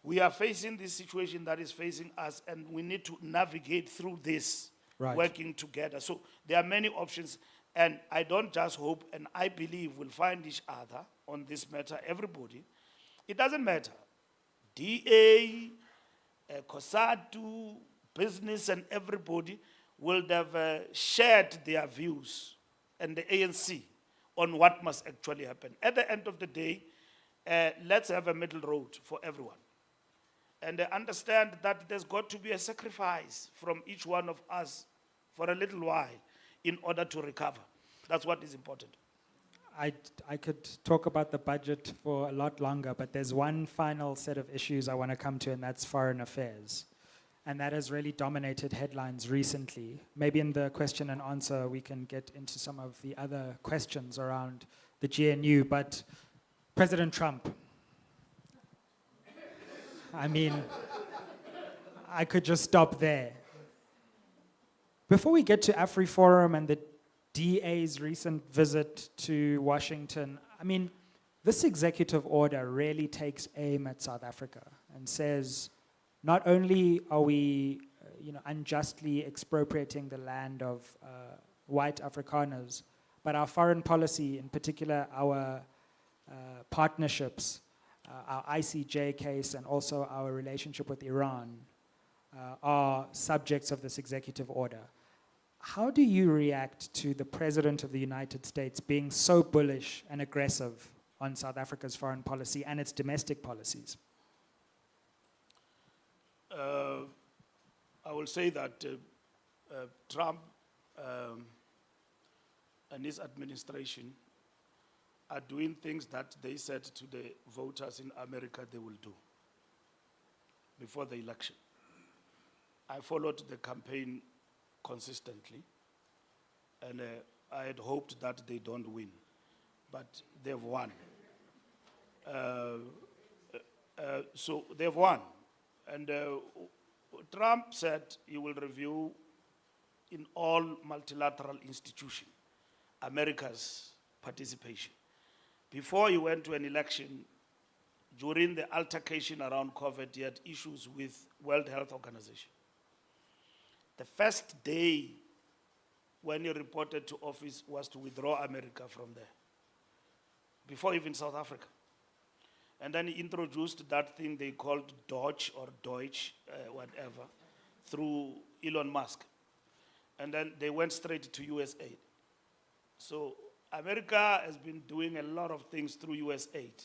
S3: we are facing this situation that is facing us, and we need to navigate through this, working together. So there are many options, and I don't just hope, and I believe we'll find each other on this matter, everybody. It doesn't matter. DA, COSATU, business, and everybody will have shared their views, and the ANC, on what must actually happen. At the end of the day, let's have a middle road for everyone. And understand that there's got to be a sacrifice from each one of us for a little while in order to recover. That's what is important.
S6: I could talk about the budget for a lot longer, but there's one final set of issues I want to come to, and that's foreign affairs. And that has really dominated headlines recently. Maybe in the question and answer, we can get into some of the other questions around the GNU, but President Trump, I mean, I could just stop there. Before we get to AfriForum and the DA's recent visit to Washington, I mean, this executive order really takes aim at South Africa and says, not only are we unjustly expropriating the land of white Afrikaners, but our foreign policy, in particular our partnerships, our ICJ case, and also our relationship with Iran are subjects of this executive order. How do you react to the President of the United States being so bullish and aggressive on South Africa's foreign policy and its domestic policies?
S3: I will say that Trump and his administration are doing things that they said to the voters in America they will do before the election. I followed the campaign consistently, and I had hoped that they don't win, but they've won. So they've won. And Trump said he will review in all multilateral institutions America's participation. Before he went to an election, during the altercation around COVID, he had issues with World Health Organization. The first day when he reported to office was to withdraw America from there, before even South Africa. And then he introduced that thing they called Dodge or Deutsch, whatever, through Elon Musk. And then they went straight to US aid. So America has been doing a lot of things through US aid,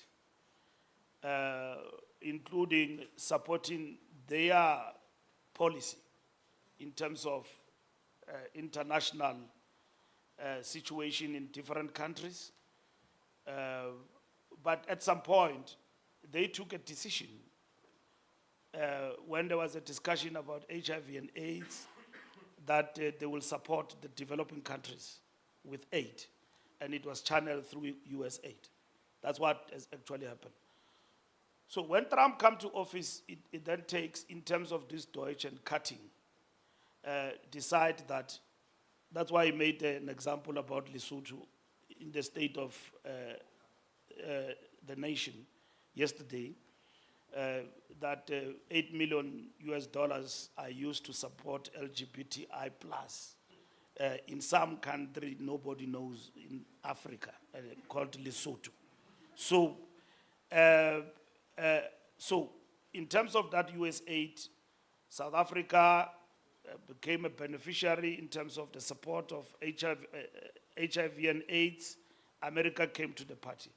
S3: including supporting their policy in terms of international situation in different countries. But at some point, they took a decision when there was a discussion about HIV and AIDS that they will support the developing countries with aid, and it was channeled through US aid. That's what has actually happened. So when Trump comes to office, it then takes, in terms of this Deutsch and cutting, decide that, that's why he made an example about Lesotho in the state of the nation yesterday, that $8 million are used to support LGBTI plus. In some country nobody knows in Africa, called Lesotho. So, so in terms of that US aid, South Africa became a beneficiary in terms of the support of HIV and AIDS. America came to the party.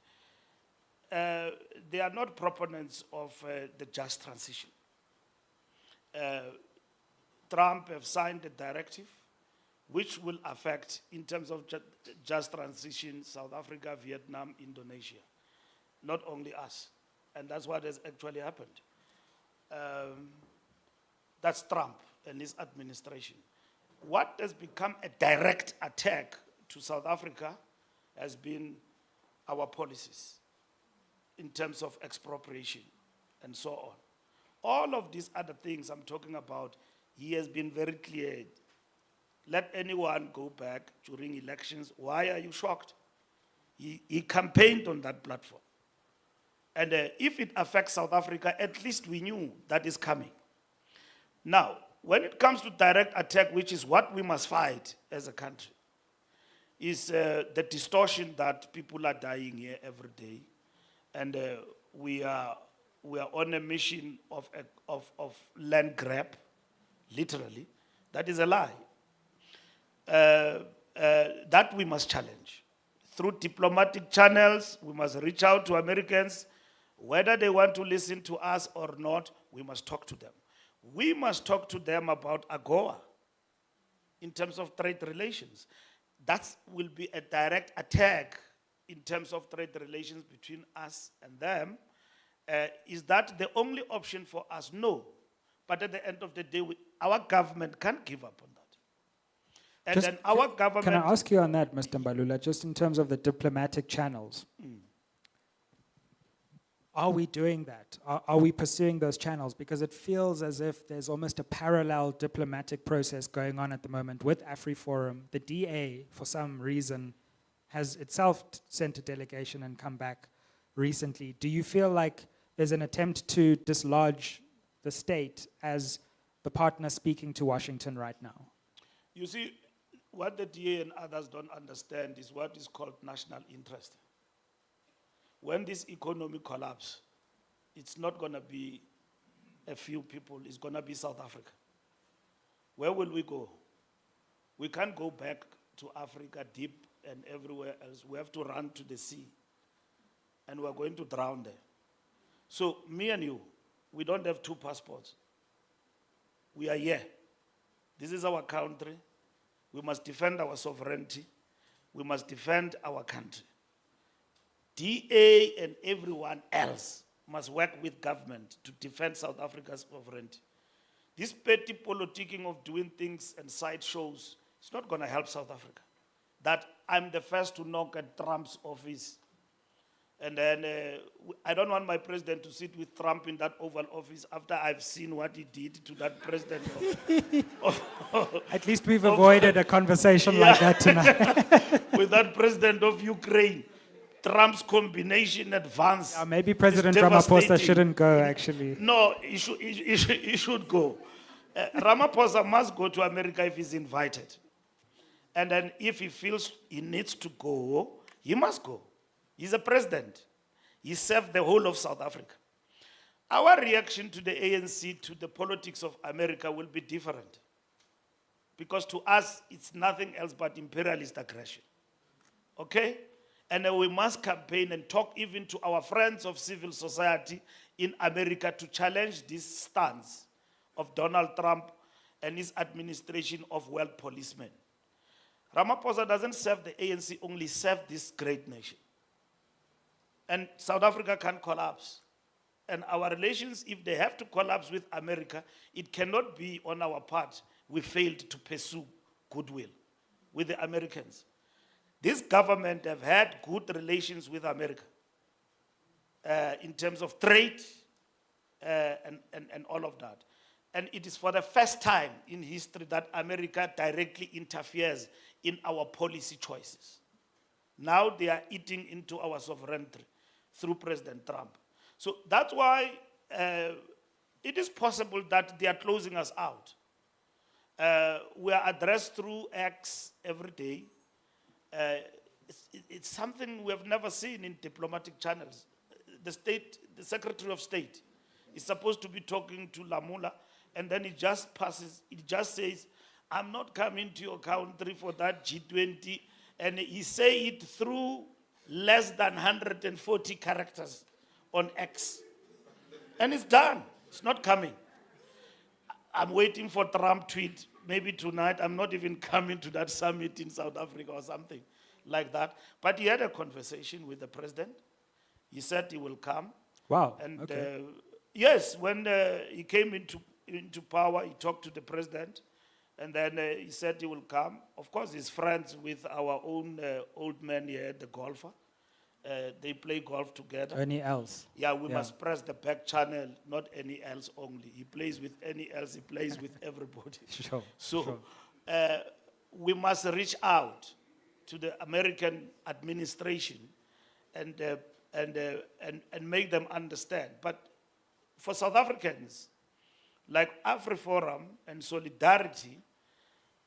S3: They are not proponents of the just transition. Trump have signed a directive which will affect, in terms of just transition, South Africa, Vietnam, Indonesia, not only us. And that's what has actually happened. That's Trump and his administration. What has become a direct attack to South Africa has been our policies in terms of expropriation and so on. All of these other things I'm talking about, he has been very clear. Let anyone go back during elections. Why are you shocked? He campaigned on that platform. And if it affects South Africa, at least we knew that is coming. Now, when it comes to direct attack, which is what we must fight as a country, is the distortion that people are dying here every day. And we are on a mission of land grab, literally. That is a lie. That we must challenge. Through diplomatic channels, we must reach out to Americans. Whether they want to listen to us or not, we must talk to them. We must talk to them about AGOA in terms of trade relations. That will be a direct attack in terms of trade relations between us and them. Is that the only option for us? No. But at the end of the day, our government can't give up on that. And
S6: Just
S3: then our government...
S6: Can I ask you on that, Mr. Mbalula, just in terms of the diplomatic channels? Are we doing that? Are we pursuing those channels? Because it feels as if there's almost a parallel diplomatic process going on at the moment with AfriForum. The DA, for some reason, has itself sent a delegation and come back recently. Do you feel like there's an attempt to dislodge the state as the partner speaking to Washington right now?
S3: You see, what the DA and others don't understand is what is called national interest. When this economy collapses, it's not going to be a few people, it's going to be South Africa. Where will we go? We can't go back to Africa deep and everywhere else. We have to run to the sea, and we're going to drown there. So me and you, we don't have two passports. We are here. This is our country. We must defend our sovereignty. We must defend our country. DA and everyone else must work with government to defend South Africa's sovereignty. This petty politicking of doing things and sideshows is not going to help South Africa. That I'm the first to knock at Trump's office And then I don't want my president to sit with Trump in that Oval Office after I've seen what he did to that president.
S6: At least we've avoided a conversation like that tonight.
S3: With that president of Ukraine. Trump's combination advance.
S6: Maybe
S3: is
S6: President Ramaphosa
S3: devastating.
S6: shouldn't go, actually.
S3: No, he should go. Ramaphosa must go to America if he's invited. And then if he feels he needs to go, he must go. He's a president. He served the whole of South Africa. Our reaction to the ANC, to the politics of America will be different. Because to us, it's nothing else but imperialist aggression. Okay? And we must campaign and talk even to our friends of civil society in America to challenge this stance of Donald Trump and his administration of world policemen. Ramaphosa doesn't serve the ANC, only serve this great nation. And South Africa can collapse. And our relations, if they have to collapse with America, it cannot be on our part. We failed to pursue goodwill with the Americans. This government have had good relations with America in terms of trade and all of that. And it is for the first time in history that America directly interferes in our policy choices. Now they are eating into our sovereignty through President Trump. So that's why it is possible that they are closing us out. We are addressed through X every day. It's something we have never seen in diplomatic channels. The Secretary of State is supposed to be talking to Lamula, and then it just says, I'm not coming to your country for that G20, and he say it through less than 140 characters on X. And it's done. It's not coming. I'm waiting for Trump tweet. Maybe tonight, I'm not even coming to that summit in South Africa or something like that. But he had a conversation with the president. He said he will come.
S6: Wow.
S3: And
S6: okay.
S3: yes, when he came into power, he talked to the president. And then he said he will come. Of course, he's friends with our own old man here, the golfer. They play golf together.
S6: Any else?
S3: Yeah, we must press the back channel, not any else only. He plays with any else, he plays with everybody.
S6: Sure.
S3: So we must reach out to the American administration and make them understand. But for South Africans, like AfriForum and Solidarity,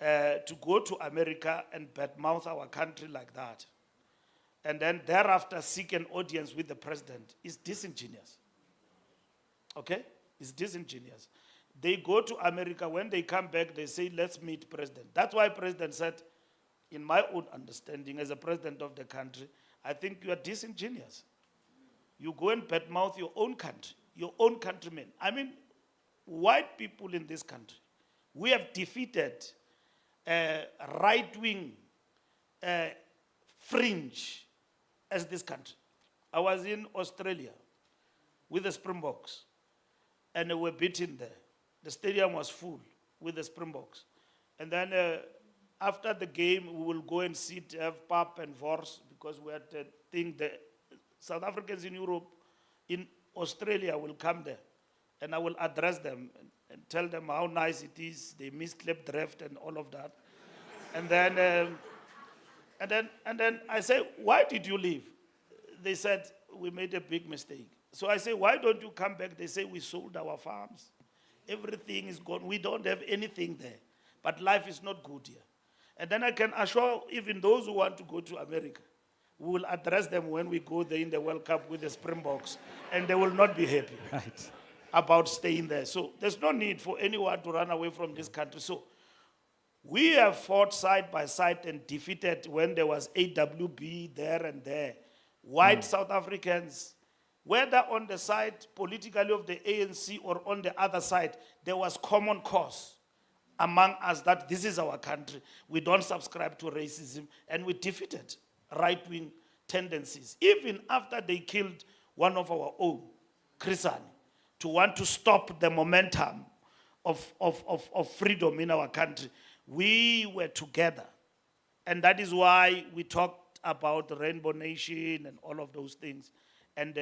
S3: to go to America and badmouth our country like that, and then thereafter seek an audience with the president, is disingenuous. Okay? It's disingenuous. They go to America, when they come back, they say, let's meet president. That's why president said, in my own understanding, as a president of the country, I think you are disingenuous. You go and badmouth your own country, your own countrymen. I mean, white people in this country, we have defeated right-wing fringe as this country. I was in Australia with the Springboks, and they were beaten there. The stadium was full with the Springboks. And then after the game, we will go and sit, have pap and wors, because we had a thing that South Africans in Europe, in Australia will come there. And I will address them and tell them how nice it is. They missed Cape Draft and all of that. And then I say, why did you leave? They said, we made a big mistake. So I say, why don't you come back? They say, we sold our farms. Everything is gone. We don't have anything there. But life is not good here. And then I can assure even those who want to go to America, we will address them when we go there in the World Cup with the Springboks, and they will not be happy about staying there. So there's no need for anyone to run away from this country. So we have fought side by side and defeated when there was AWB there and there. White South Africans, whether on the side politically of the ANC or on the other side, there was common cause among us that this is our country. We don't subscribe to racism, and we defeated right-wing tendencies. Even after they killed one of our own, Chrisani, to want to stop the momentum of freedom in our country, we were together. And that is why we talked about the Rainbow Nation and all of those things. and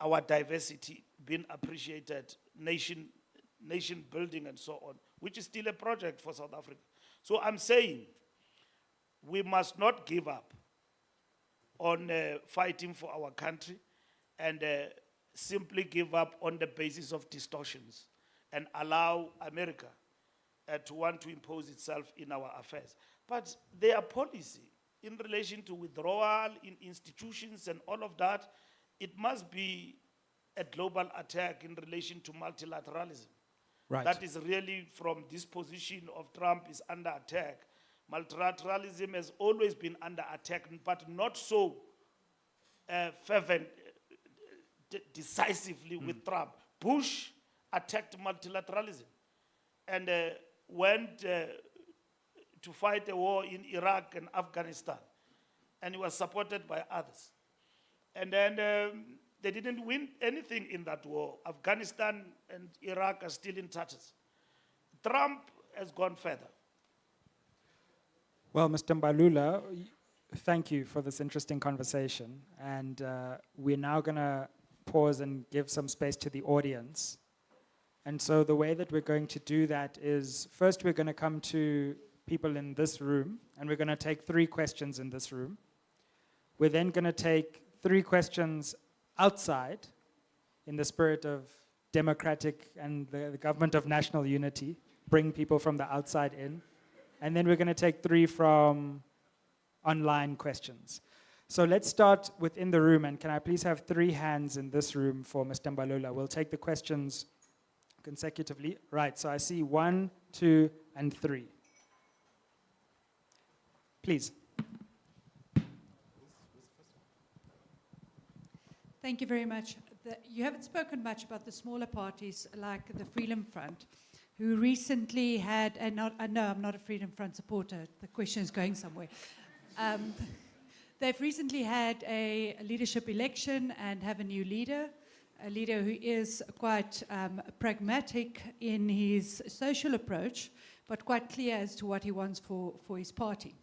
S3: our diversity being appreciated, nation building and so on, which is still a project for South Africa. So I'm saying we must not give up on fighting for our country and simply give up on the basis of distortions and allow America to want to impose itself in our affairs. But their policy in relation to withdrawal in institutions and all of that, it must be a global attack in relation to multilateralism.
S6: Right.
S3: That is really, from this position of Trump, is under attack. Multilateralism has always been under attack, but not so fervent, decisively with Trump. Bush attacked multilateralism and went to fight a war in Iraq and Afghanistan, and he was supported by others. And then they didn't win anything in that war. Afghanistan and Iraq are still in tatters. Trump has gone further.
S6: Well, Mr. Mbalula, thank you for this interesting conversation. And we're now going to pause and give some space to the audience. And so the way that we're going to do that is, first we're going to come to people in this room, and we're going to take 3 questions in this room. We're then going to take 3 questions outside in the spirit of democratic and the government of national unity, bring people from the outside in. And then we're going to take 3 from online questions. So let's start within the room, and can I please have 3 hands in this room for Mr. Mbalula? We'll take the questions consecutively. Right, so I see 1, 2, and 3. Please.
S7: Thank you very much. You haven't spoken much about the smaller parties like the Freedom Front, who recently had, and no, I'm not a Freedom Front supporter, the question is going somewhere. They've recently had a leadership election and have a new leader, a leader who is quite pragmatic in his social approach, but quite clear as to what he wants for his party.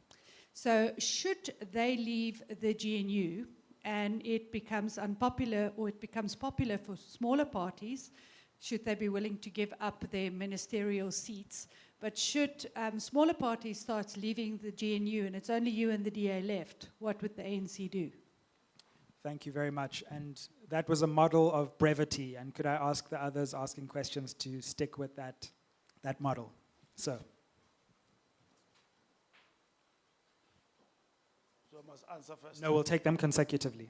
S7: So should they leave the GNU and it becomes unpopular, or it becomes popular for smaller parties, should they be willing to give up their ministerial seats? But should smaller parties start leaving the GNU and it's only you and the DA left, what would the ANC do?
S6: Thank you very much. And that was a model of brevity. And could I ask the others asking questions to stick with that model? So
S3: I must answer first.
S6: no, we'll take them consecutively.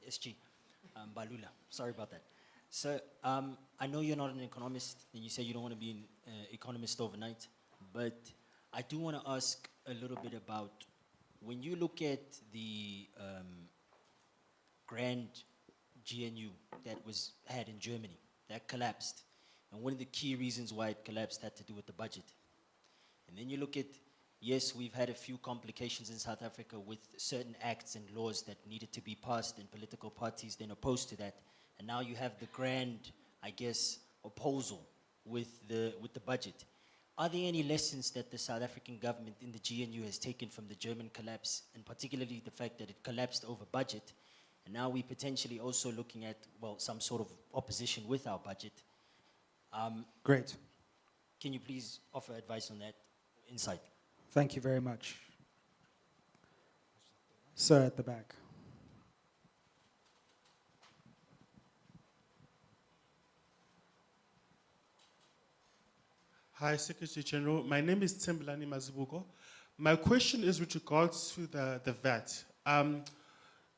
S8: SG, Balula, sorry about that. So I know you're not an economist, and you say you don't want to be an economist overnight, but I do want to ask a little bit about, when you look at the grand GNU that was had in Germany, that collapsed, and one of the key reasons why it collapsed had to do with the budget. And then you look at, yes, we've had a few complications in South Africa with certain acts and laws that needed to be passed, and political parties then opposed to that. And now you have the grand, I guess, opposal with the budget. Are there any lessons that the South African government in the GNU has taken from the German collapse, and particularly the fact that it collapsed over budget, and now we're potentially also looking at, well, some sort of opposition with our budget?
S6: Great.
S8: Can you please offer advice on that, insight?
S6: Thank you very much. Sir at the back.
S9: Hi, Secretary General. My name is Tembelani Mazibuko. My question is with regards to the VAT.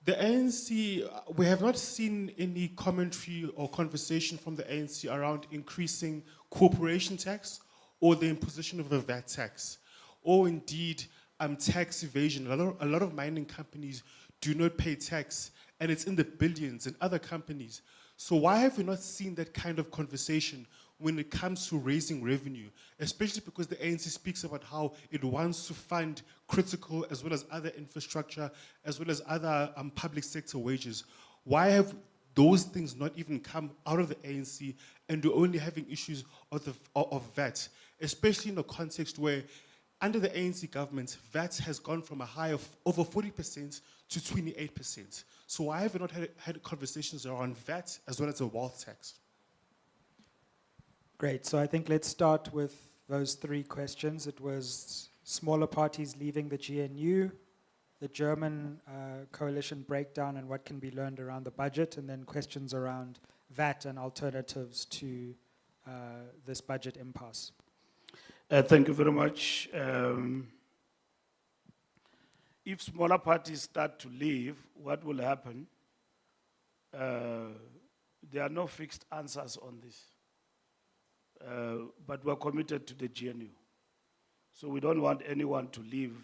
S9: The ANC, we have not seen any commentary or conversation from the ANC around increasing corporation tax or the imposition of a VAT tax, or indeed tax evasion. A lot of mining companies do not pay tax, and it's in the billions, and other companies. So why have we not seen that kind of conversation when it comes to raising revenue, especially because the ANC speaks about how it wants to fund critical as well as other infrastructure, as well as other public sector wages? Why have those things not even come out of the ANC, and we're only having issues of VAT, especially in a context where under the ANC government, VAT has gone from a high of over 40% to 28%. So why have we not had conversations around VAT as well as a wealth tax?
S6: Great. So I think let's start with those three questions. It was smaller parties leaving the GNU, the German coalition breakdown and what can be learned around the budget, and then questions around VAT and alternatives to this budget impasse.
S3: Thank you very much. If smaller parties start to leave, what will happen? There are no fixed answers on this. But we're committed to the GNU. So we don't want anyone to leave.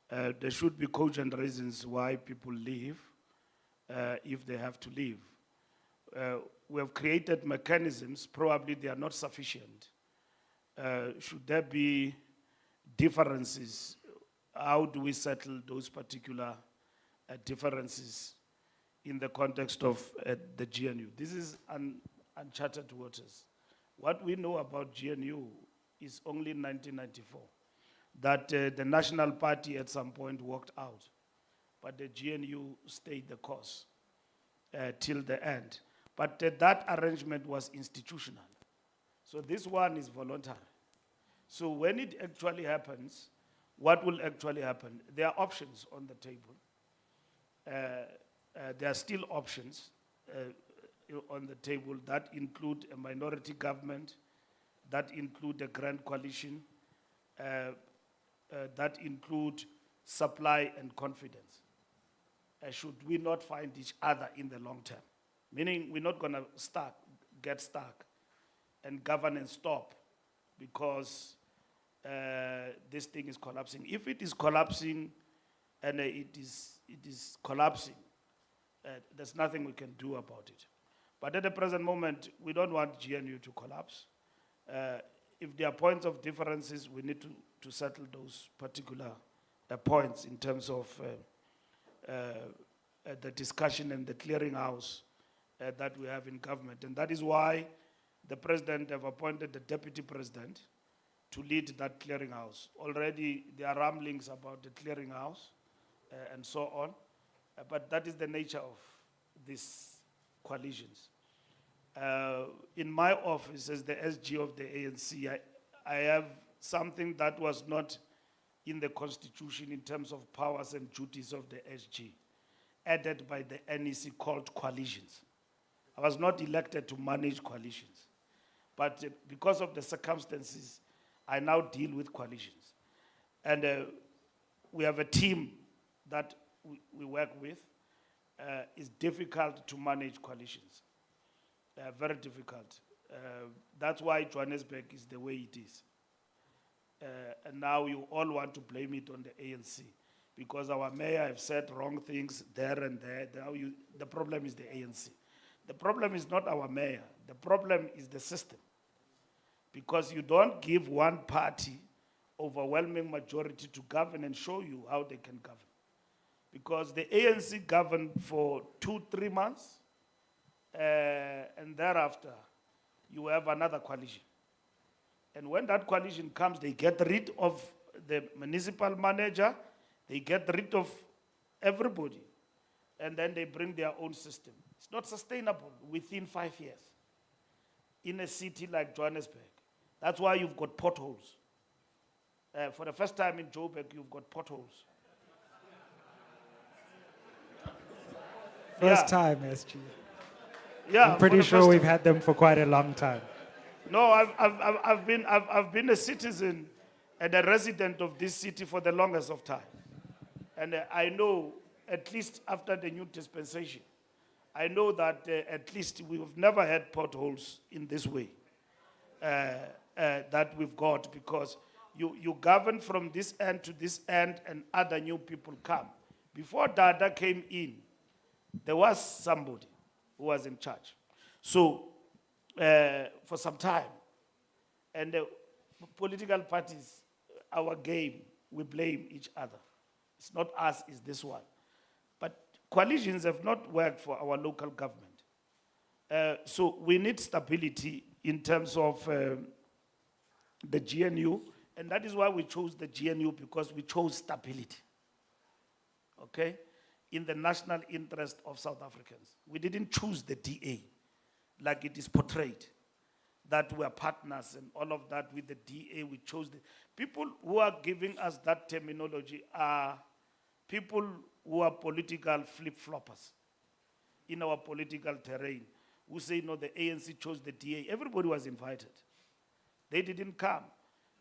S3: There should be cogent reasons why people leave if they have to leave. We have created mechanisms, probably they are not sufficient. Should there be differences, how do we settle those particular differences in the context of the GNU? This is uncharted waters. What we know about GNU is only in 1994, that the National Party at some point walked out, but the GNU stayed the course till the end. But that arrangement was institutional. So this one is voluntary. So when it actually happens, what will actually happen? There are options on the table. There are still options on the table that include a minority government, that include a grand coalition, that include supply and confidence. Should we not find each other in the long term? Meaning we're not going to get stuck and governance stop because this thing is collapsing. If it is collapsing and it is collapsing, there's nothing we can do about it. But at the present moment, we don't want GNU to collapse. If there are points of differences, we need to settle those particular points in terms of the discussion and the clearinghouse that we have in government. And that is why the president have appointed the deputy president to lead that clearinghouse. Already there are rumblings about the clearinghouse and so on, but that is the nature of these coalitions. In my office as the SG of the ANC, I have something that was not in the constitution in terms of powers and duties of the SG, added by the NEC called coalitions. I was not elected to manage coalitions, but because of the circumstances, I now deal with coalitions. And we have a team that we work with. It's difficult to manage coalitions, very difficult. That's why Johannesburg is the way it is. And now you all want to blame it on the ANC because our mayor have said wrong things there and there. The problem is the ANC. The problem is not our mayor. The problem is the system. Because you don't give one party overwhelming majority to govern and show you how they can govern. Because the ANC governed for 2-3 months, and thereafter you have another coalition. And when that coalition comes, they get rid of the municipal manager, they get rid of everybody, and then they bring their own system. It's not sustainable within 5 years in a city like Johannesburg. That's why you've got potholes. For the first time in Joburg, you've got potholes.
S6: First time, SG.
S3: Yeah,
S6: I'm pretty sure we've had them for quite a long time.
S3: No, I've been a citizen and a resident of this city for the longest of time. And I know, at least after the new dispensation, I know that at least we've never had potholes in this way that we've got, because you govern from this end to this end and other new people come. Before Dada came in, there was somebody who was in charge. So for some time, and the political parties, our game, we blame each other. It's not us, it's this one. But coalitions have not worked for our local government. So we need stability in terms of the GNU And that is why we chose the GNU, because we chose stability. Okay? In the national interest of South Africans. We didn't choose the DA like it is portrayed, that we are partners and all of that with the DA. We chose the people who are giving us that terminology are people who are political flip-floppers in our political terrain, who say, no, the ANC chose the DA. Everybody was invited. They didn't come.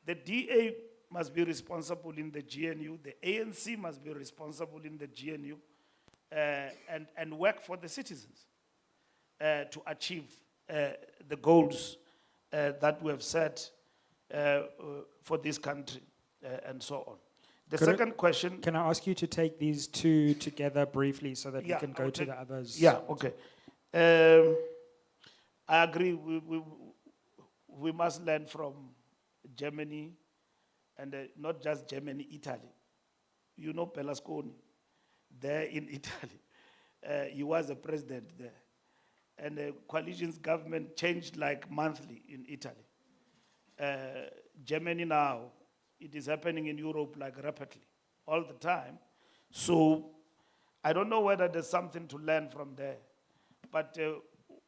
S3: The DA must be responsible in the GNU. The ANC must be responsible in the GNU and work for the citizens to achieve the goals that we have set for this country and so on. The second question.
S6: Can I ask you to take these two together briefly so that we can go to the others?
S3: Yeah, okay. I agree. We must learn from Germany, and not just Germany, Italy. You know Berlusconi, there in Italy. He was a president there. And the coalition's government changed like monthly in Italy. Germany now, it is happening in Europe like rapidly, all the time. So I don't know whether there's something to learn from there. But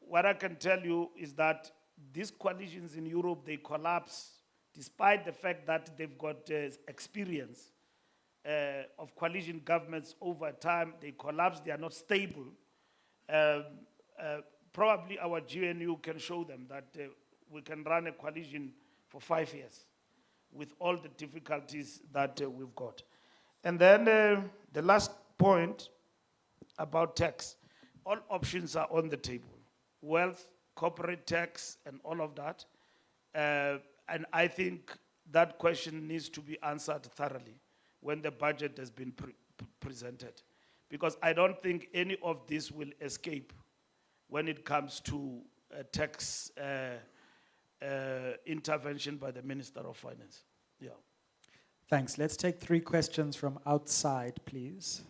S3: what I can tell you is that these coalitions in Europe, they collapse despite the fact that they've got experience of coalition governments over time. They collapse, they are not stable. Probably our GNU can show them that we can run a coalition for 5 years with all the difficulties that we've got. And then the last point about tax. All options are on the table. Wealth, corporate tax, and all of that. And I think that question needs to be answered thoroughly when the budget has been presented. Because I don't think any of this will escape when it comes to tax intervention by the Minister of Finance. Yeah.
S6: Thanks. Let's take 3 questions from outside, please.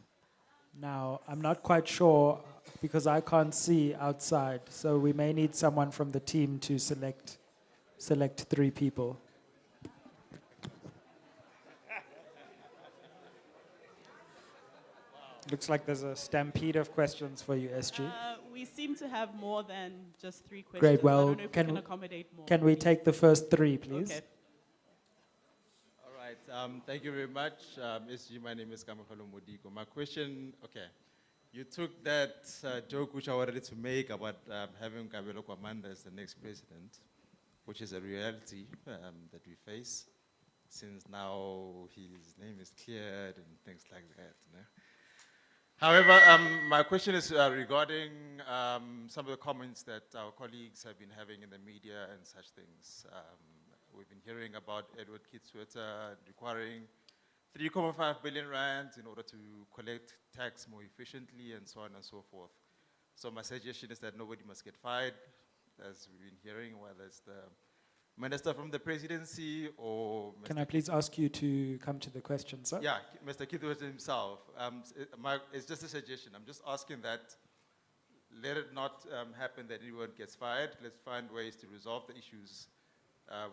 S6: Now, I'm not quite sure because I can't see outside, so we may need someone from the team to select 3 people. Looks like there's a stampede of questions for you, SG.
S10: We seem to have more than just 3 questions.
S6: Great. Well,
S10: I don't know if we can accommodate more.
S6: Can we take the first 3, please?
S10: Okay.
S11: All right. Thank you very much. SG, my name is Kamaholo Modiko. My question, okay. You took that joke which I wanted to make about having Kabelo Kwamanda as the next president, which is a reality that we face, since now his name is cleared and things like that. You know? However, my question is regarding some of the comments that our colleagues have been having in the media and such things. We've been hearing about Edward Kitsweta requiring 3.5 billion rands in order to collect tax more efficiently and so on and so forth. So my suggestion is that nobody must get fired, as we've been hearing, whether it's the minister from the presidency or...
S6: Can I please ask you to come to the question, sir?
S11: Yeah, Mr. Kitsweta himself. It's just a suggestion. I'm just asking that let it not happen that anyone gets fired. Let's find ways to resolve the issues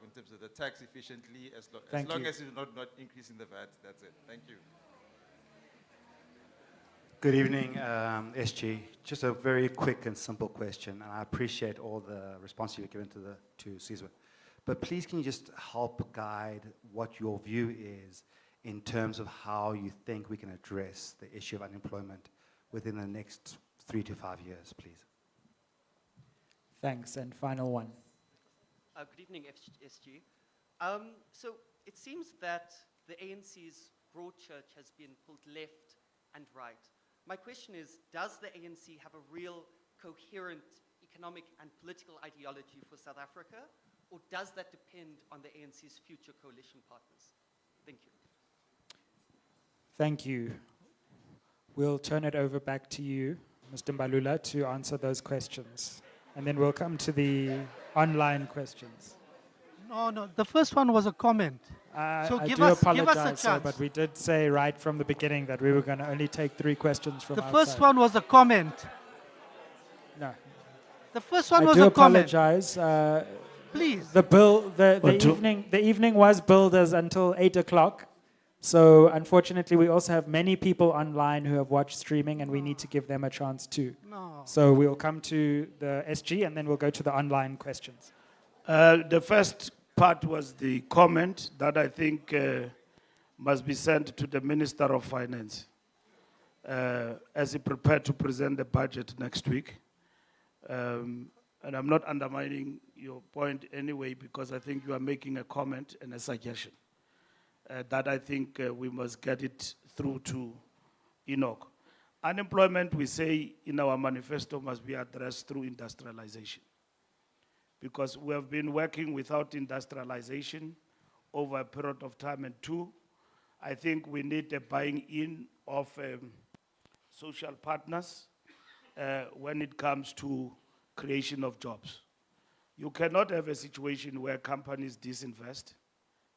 S11: in terms of the tax efficiently, as long as it's not increasing the VAT. That's it. Thank you.
S12: Good evening, SG. Just a very quick and simple question, and I appreciate all the response you've given to Sizwe. But please, can you just help guide what your view is in terms of how you think we can address the issue of unemployment within the next 3 to 5 years, please?
S6: Thanks, and final one.
S13: Good evening, SG. So it seems that the ANC's broad church has been pulled left and right. My question is, does the ANC have a real coherent economic and political ideology for South Africa, or does that depend on the ANC's future coalition partners? Thank you.
S6: Thank you. We'll turn it over back to you, Mr. Mbalula, to answer those questions. And then we'll come to the online questions.
S14: No, the first one was a comment. So
S6: I
S14: give
S6: do
S14: us
S6: apologize,
S14: a
S6: sir,
S14: chance.
S6: but we did say right from the beginning that we were going to only take 3 questions from
S14: The
S6: outside.
S14: first one was a comment.
S6: No.
S14: The first one
S6: I
S14: was
S6: do
S14: a comment.
S6: apologize.
S14: please.
S6: The evening was billed as until 8 o'clock. So unfortunately, we also have many people online who have watched streaming, and we need to give them a chance too.
S14: No.
S6: So we'll come to the SG, and then we'll go to the online questions.
S3: The first part was the comment that I think must be sent to the Minister of Finance as he prepared to present the budget next week. And I'm not undermining your point anyway, because I think you are making a comment and a suggestion that I think we must get it through to Enoch. Unemployment, we say in our manifesto, must be addressed through industrialization, because we have been working without industrialization over a period of time. And two, I think we need a buying in of social partners when it comes to creation of jobs. You cannot have a situation where companies disinvest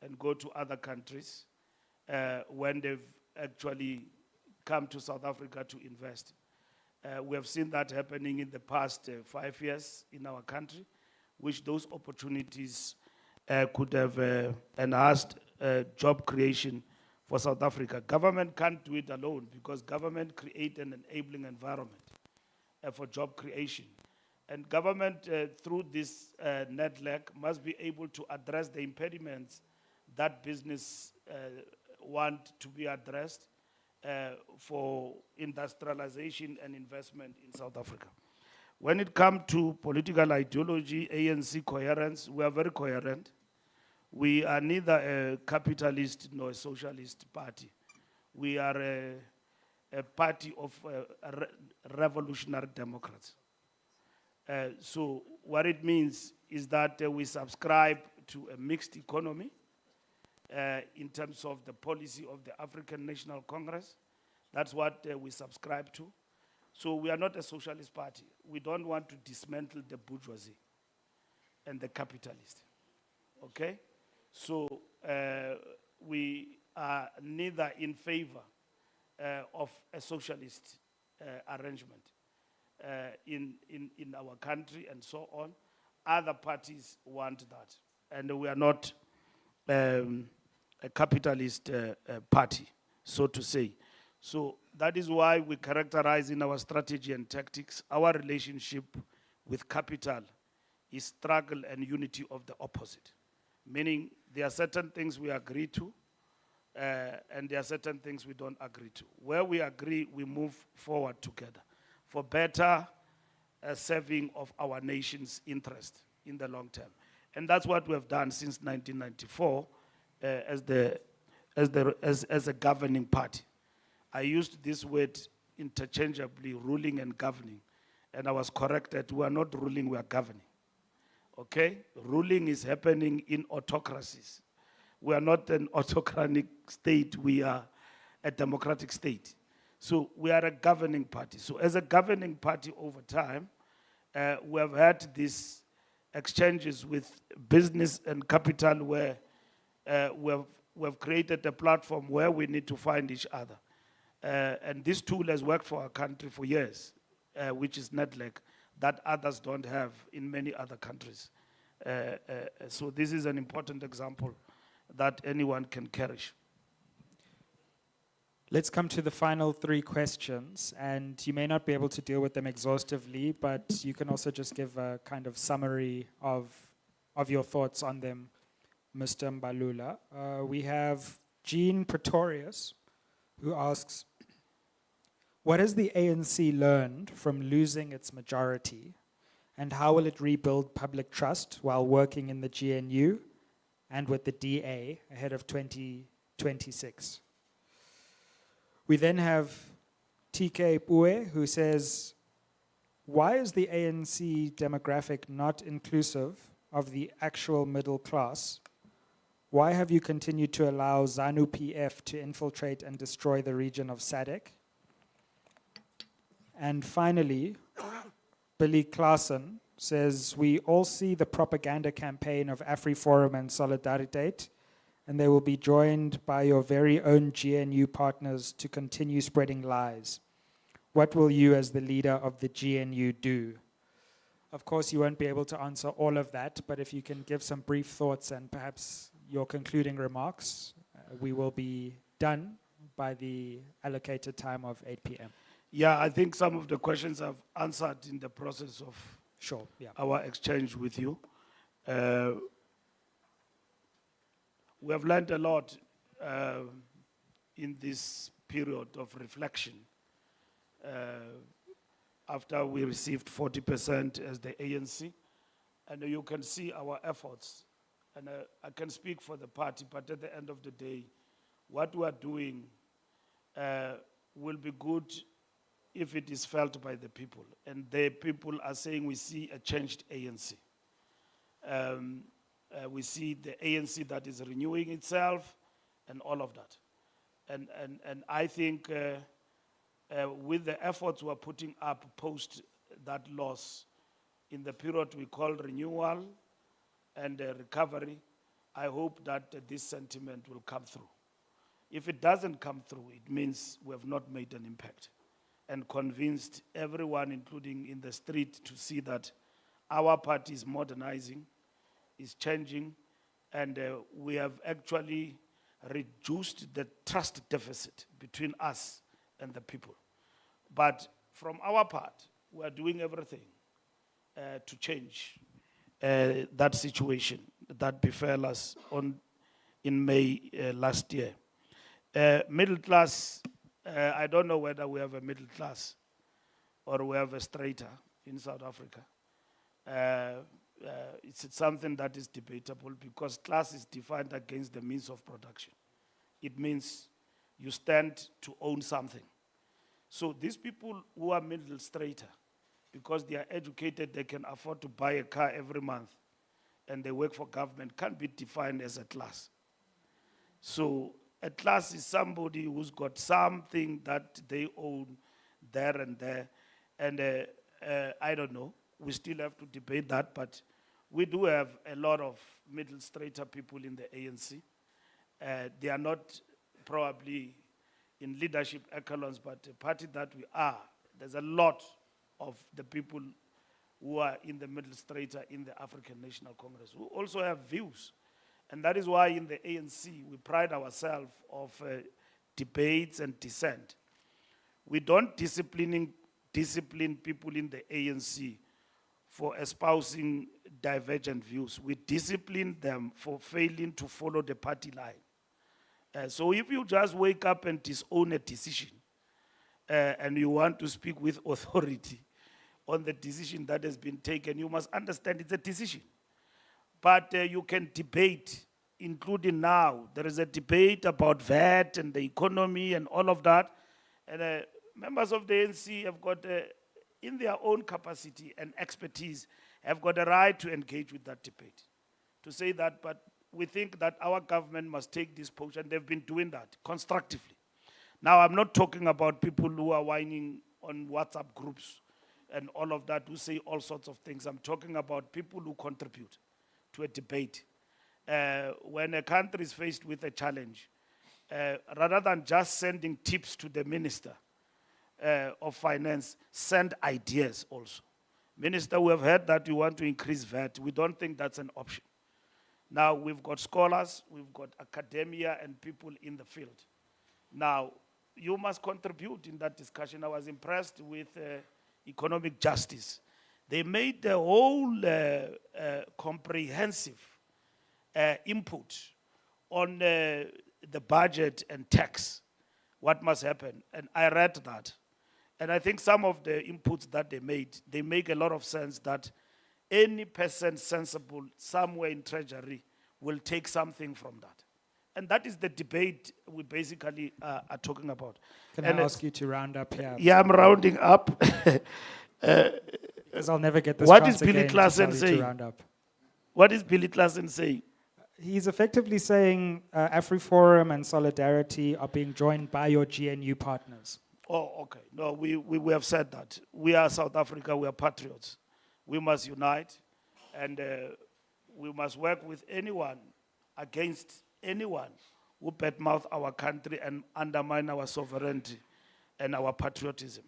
S3: and go to other countries when they've actually come to South Africa to invest. We have seen that happening in the past 5 years in our country, which those opportunities could have enhanced job creation for South Africa. Government can't do it alone, because government create an enabling environment for job creation. And government, through this network, must be able to address the impediments that business want to be addressed for industrialization and investment in South Africa. When it comes to political ideology, ANC coherence, we are very coherent. We are neither a capitalist nor a socialist party. We are a party of revolutionary democrats. So what it means is that we subscribe to a mixed economy in terms of the policy of the African National Congress. That's what we subscribe to. So we are not a socialist party. We don't want to dismantle the bourgeoisie and the capitalist. Okay? So we are neither in favor of a socialist arrangement in our country and so on. Other parties want that. And we are not a capitalist party, so to say. So that is why we characterize in our strategy and tactics our relationship with capital is struggle and unity of the opposite. Meaning there are certain things we agree to, and there are certain things we don't agree to. Where we agree, we move forward together for better serving of our nation's interest in the long term. And that's what we have done since 1994 as a governing party. I used this word interchangeably, ruling and governing, and I was corrected. We are not ruling, we are governing. Okay? Ruling is happening in autocracies. We are not an autocratic state, we are a democratic state. So we are a governing party. So as a governing party over time, we have had these exchanges with business and capital where we have created a platform where we need to find each other. And this tool has worked for our country for years, which is network that others don't have in many other countries. So this is an important example that anyone can cherish.
S6: Let's come to the final 3 questions, and you may not be able to deal with them exhaustively, but you can also just give a kind of summary of your thoughts on them, Mr. Mbalula. We have Jean Pretorius, who asks, what has the ANC learned from losing its majority, and how will it rebuild public trust while working in the GNU and with the DA ahead of 2026? We then have TK Pue, who says, why is the ANC demographic not inclusive of the actual middle class? Why have you continued to allow ZANU-PF to infiltrate and destroy the region of SADC? And finally, Billy Klaassen says, we all see the propaganda campaign of AfriForum and Solidariteit, and they will be joined by your very own GNU partners to continue spreading lies. What will you as the leader of the GNU do? Of course, you won't be able to answer all of that, but if you can give some brief thoughts and perhaps your concluding remarks, we will be done by the allocated time of 8 p.m.
S3: Yeah, I think some of the questions I've answered in the process of
S6: Sure, yeah.
S3: our exchange with you. We have learned a lot in this period of reflection after we received 40% as the ANC. And you can see our efforts. And I can speak for the party, but at the end of the day, what we are doing will be good if it is felt by the people. And the people are saying we see a changed ANC. We see the ANC that is renewing itself and all of that. And I think with the efforts we're putting up post that loss in the period we call renewal and recovery, I hope that this sentiment will come through. If it doesn't come through, it means we have not made an impact and convinced everyone, including in the street, to see that our party is modernizing, is changing, and we have actually reduced the trust deficit between us and the people. But from our part, we are doing everything to change that situation that befell us in May last year. Middle class, I don't know whether we have a middle class or we have a straighter in South Africa. It's something that is debatable because class is defined against the means of production. It means you stand to own something. So these people who are middle straighter, because they are educated, they can afford to buy a car every month, and they work for government, can't be defined as a class. So a class is somebody who's got something that they own there and there. And I don't know, we still have to debate that, but we do have a lot of middle straighter people in the ANC. They are not probably in leadership echelons, but the party that we are, there's a lot of the people who are in the middle straighter in the African National Congress who also have views. And that is why in the ANC we pride ourselves of debates and dissent. We don't discipline people in the ANC for espousing divergent views. We discipline them for failing to follow the party line. So if you just wake up and disown a decision and you want to speak with authority on the decision that has been taken, you must understand it's a decision. But you can debate, including now. There is a debate about VAT and the economy and all of that. And members of the ANC have got, in their own capacity and expertise, have got a right to engage with that debate. To say that, but we think that our government must take this approach, and they've been doing that constructively. Now, I'm not talking about people who are whining on WhatsApp groups and all of that, who say all sorts of things. I'm talking about people who contribute to a debate. When a country is faced with a challenge, rather than just sending tips to the minister of finance, send ideas also. Minister, we have heard that you want to increase VAT. We don't think that's an option. Now, we've got scholars, we've got academia and people in the field. Now, you must contribute in that discussion. I was impressed with economic justice. They made the whole comprehensive input on the budget and tax, what must happen. And I read that. And I think some of the inputs that they made, they make a lot of sense that any person sensible somewhere in Treasury will take something from that. And that is the debate we basically are talking about.
S6: Can I ask you to round up here?
S3: Yeah, I'm rounding up.
S6: Because I'll never get this
S3: What
S6: chance
S3: is Billy
S6: again
S3: Klassen
S6: to tell you
S3: saying?
S6: to round up.
S3: What is Billy Klassen saying?
S6: He's effectively saying AfriForum and Solidarity are being joined by your GNU partners.
S3: Oh, okay. No, we have said that. We are South Africa, we are patriots. We must unite, and we must work with anyone, against anyone who badmouth our country and undermine our sovereignty and our patriotism.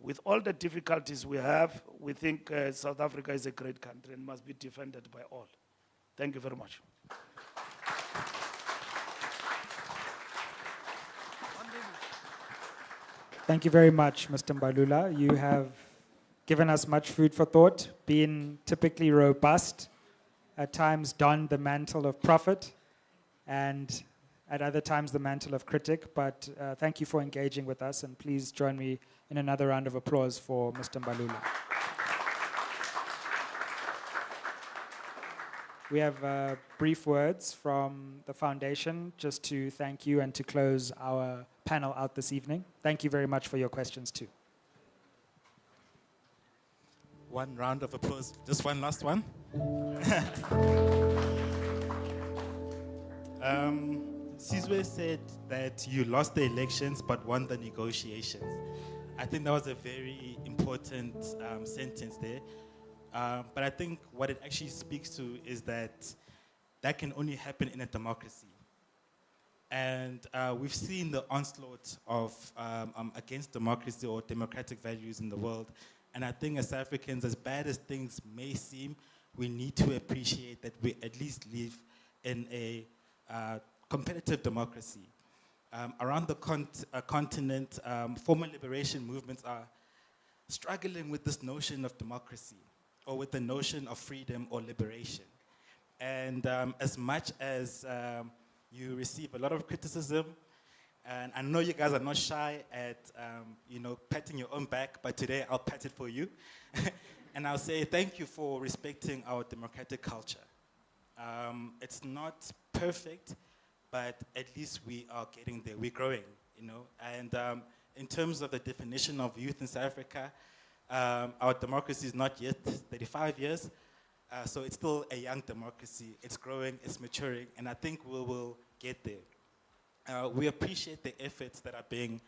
S3: with all the difficulties we have, we think South Africa is a great country and must be defended by all. Thank you very much.
S6: Thank you very much, Mr. Mbalula. You have given us much food for thought, been typically robust, at times donned the mantle of prophet, and at other times the mantle of critic. But thank you for engaging with us, and please join me in another round of applause for Mr. Mbalula. We have brief words from the foundation just to thank you and to close our panel out this evening. Thank you very much for your questions too.
S15: One round of applause, just one last one. Sizwe said that you lost the elections but won the negotiations. I think that was a very important sentence there. But I think what it actually speaks to is that that can only happen in a democracy. And we've seen the onslaught of against democracy or democratic values in the world. And I think as South Africans, as bad as things may seem, we need to appreciate that we at least live in a competitive democracy. Around the continent, former liberation movements are struggling with this notion of democracy or with the notion of freedom or liberation. And as much as you receive a lot of criticism, and I know you guys are not shy at patting your own back, but today I'll pat it for you. And I'll say thank you for respecting our democratic culture. It's not perfect, but at least we are getting there. We're growing, And in terms of the definition of youth in South Africa, our democracy is not yet 35 years, so it's still a young democracy. It's growing, it's maturing, and I think we will get there. We appreciate the efforts that are being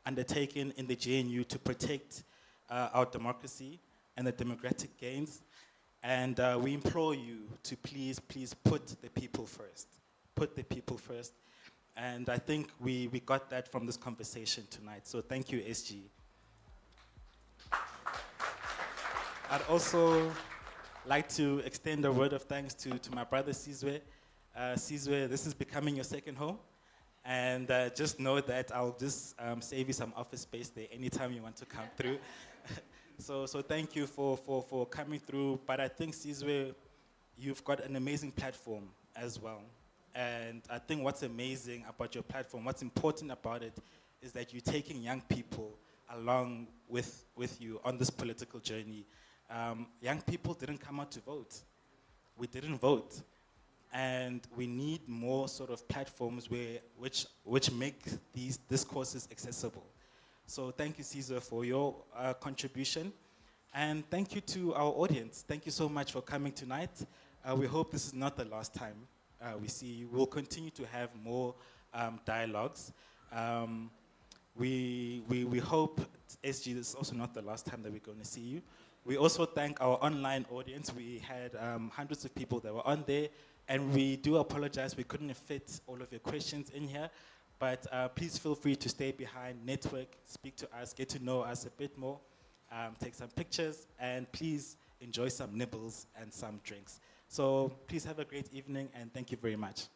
S15: undertaken in the GNU to protect our democracy and the democratic gains, and we implore you to please put the people first. Put the people first, and I think we got that from this conversation tonight, so thank you, SG. I'd also like to extend a word of thanks to my brother Sizwe. Sizwe, this is becoming your second home. And just know that I'll just save you some office space there anytime you want to come through. So thank you for coming through. But I think, Sizwe, you've got an amazing platform as well. And I think what's amazing about your platform, what's important about it, is that you're taking young people along with you on this political journey. Young people didn't come out to vote. We didn't vote. And we need more sort of platforms which make these discourses accessible. So thank you, Caesar, for your contribution. And thank you to our audience. Thank you so much for coming tonight. We hope this is not the last time we see you. We'll continue to have more dialogues. We hope, SG, this is also not the last time that we're going to see you. We also thank our online audience. We had hundreds of people that were on there, and we do apologize we couldn't fit all of your questions in here, but please feel free to stay behind, network, speak to us, get to know us a bit more, take some pictures, and please enjoy some nibbles and some drinks. So please have a great evening, and thank you very much.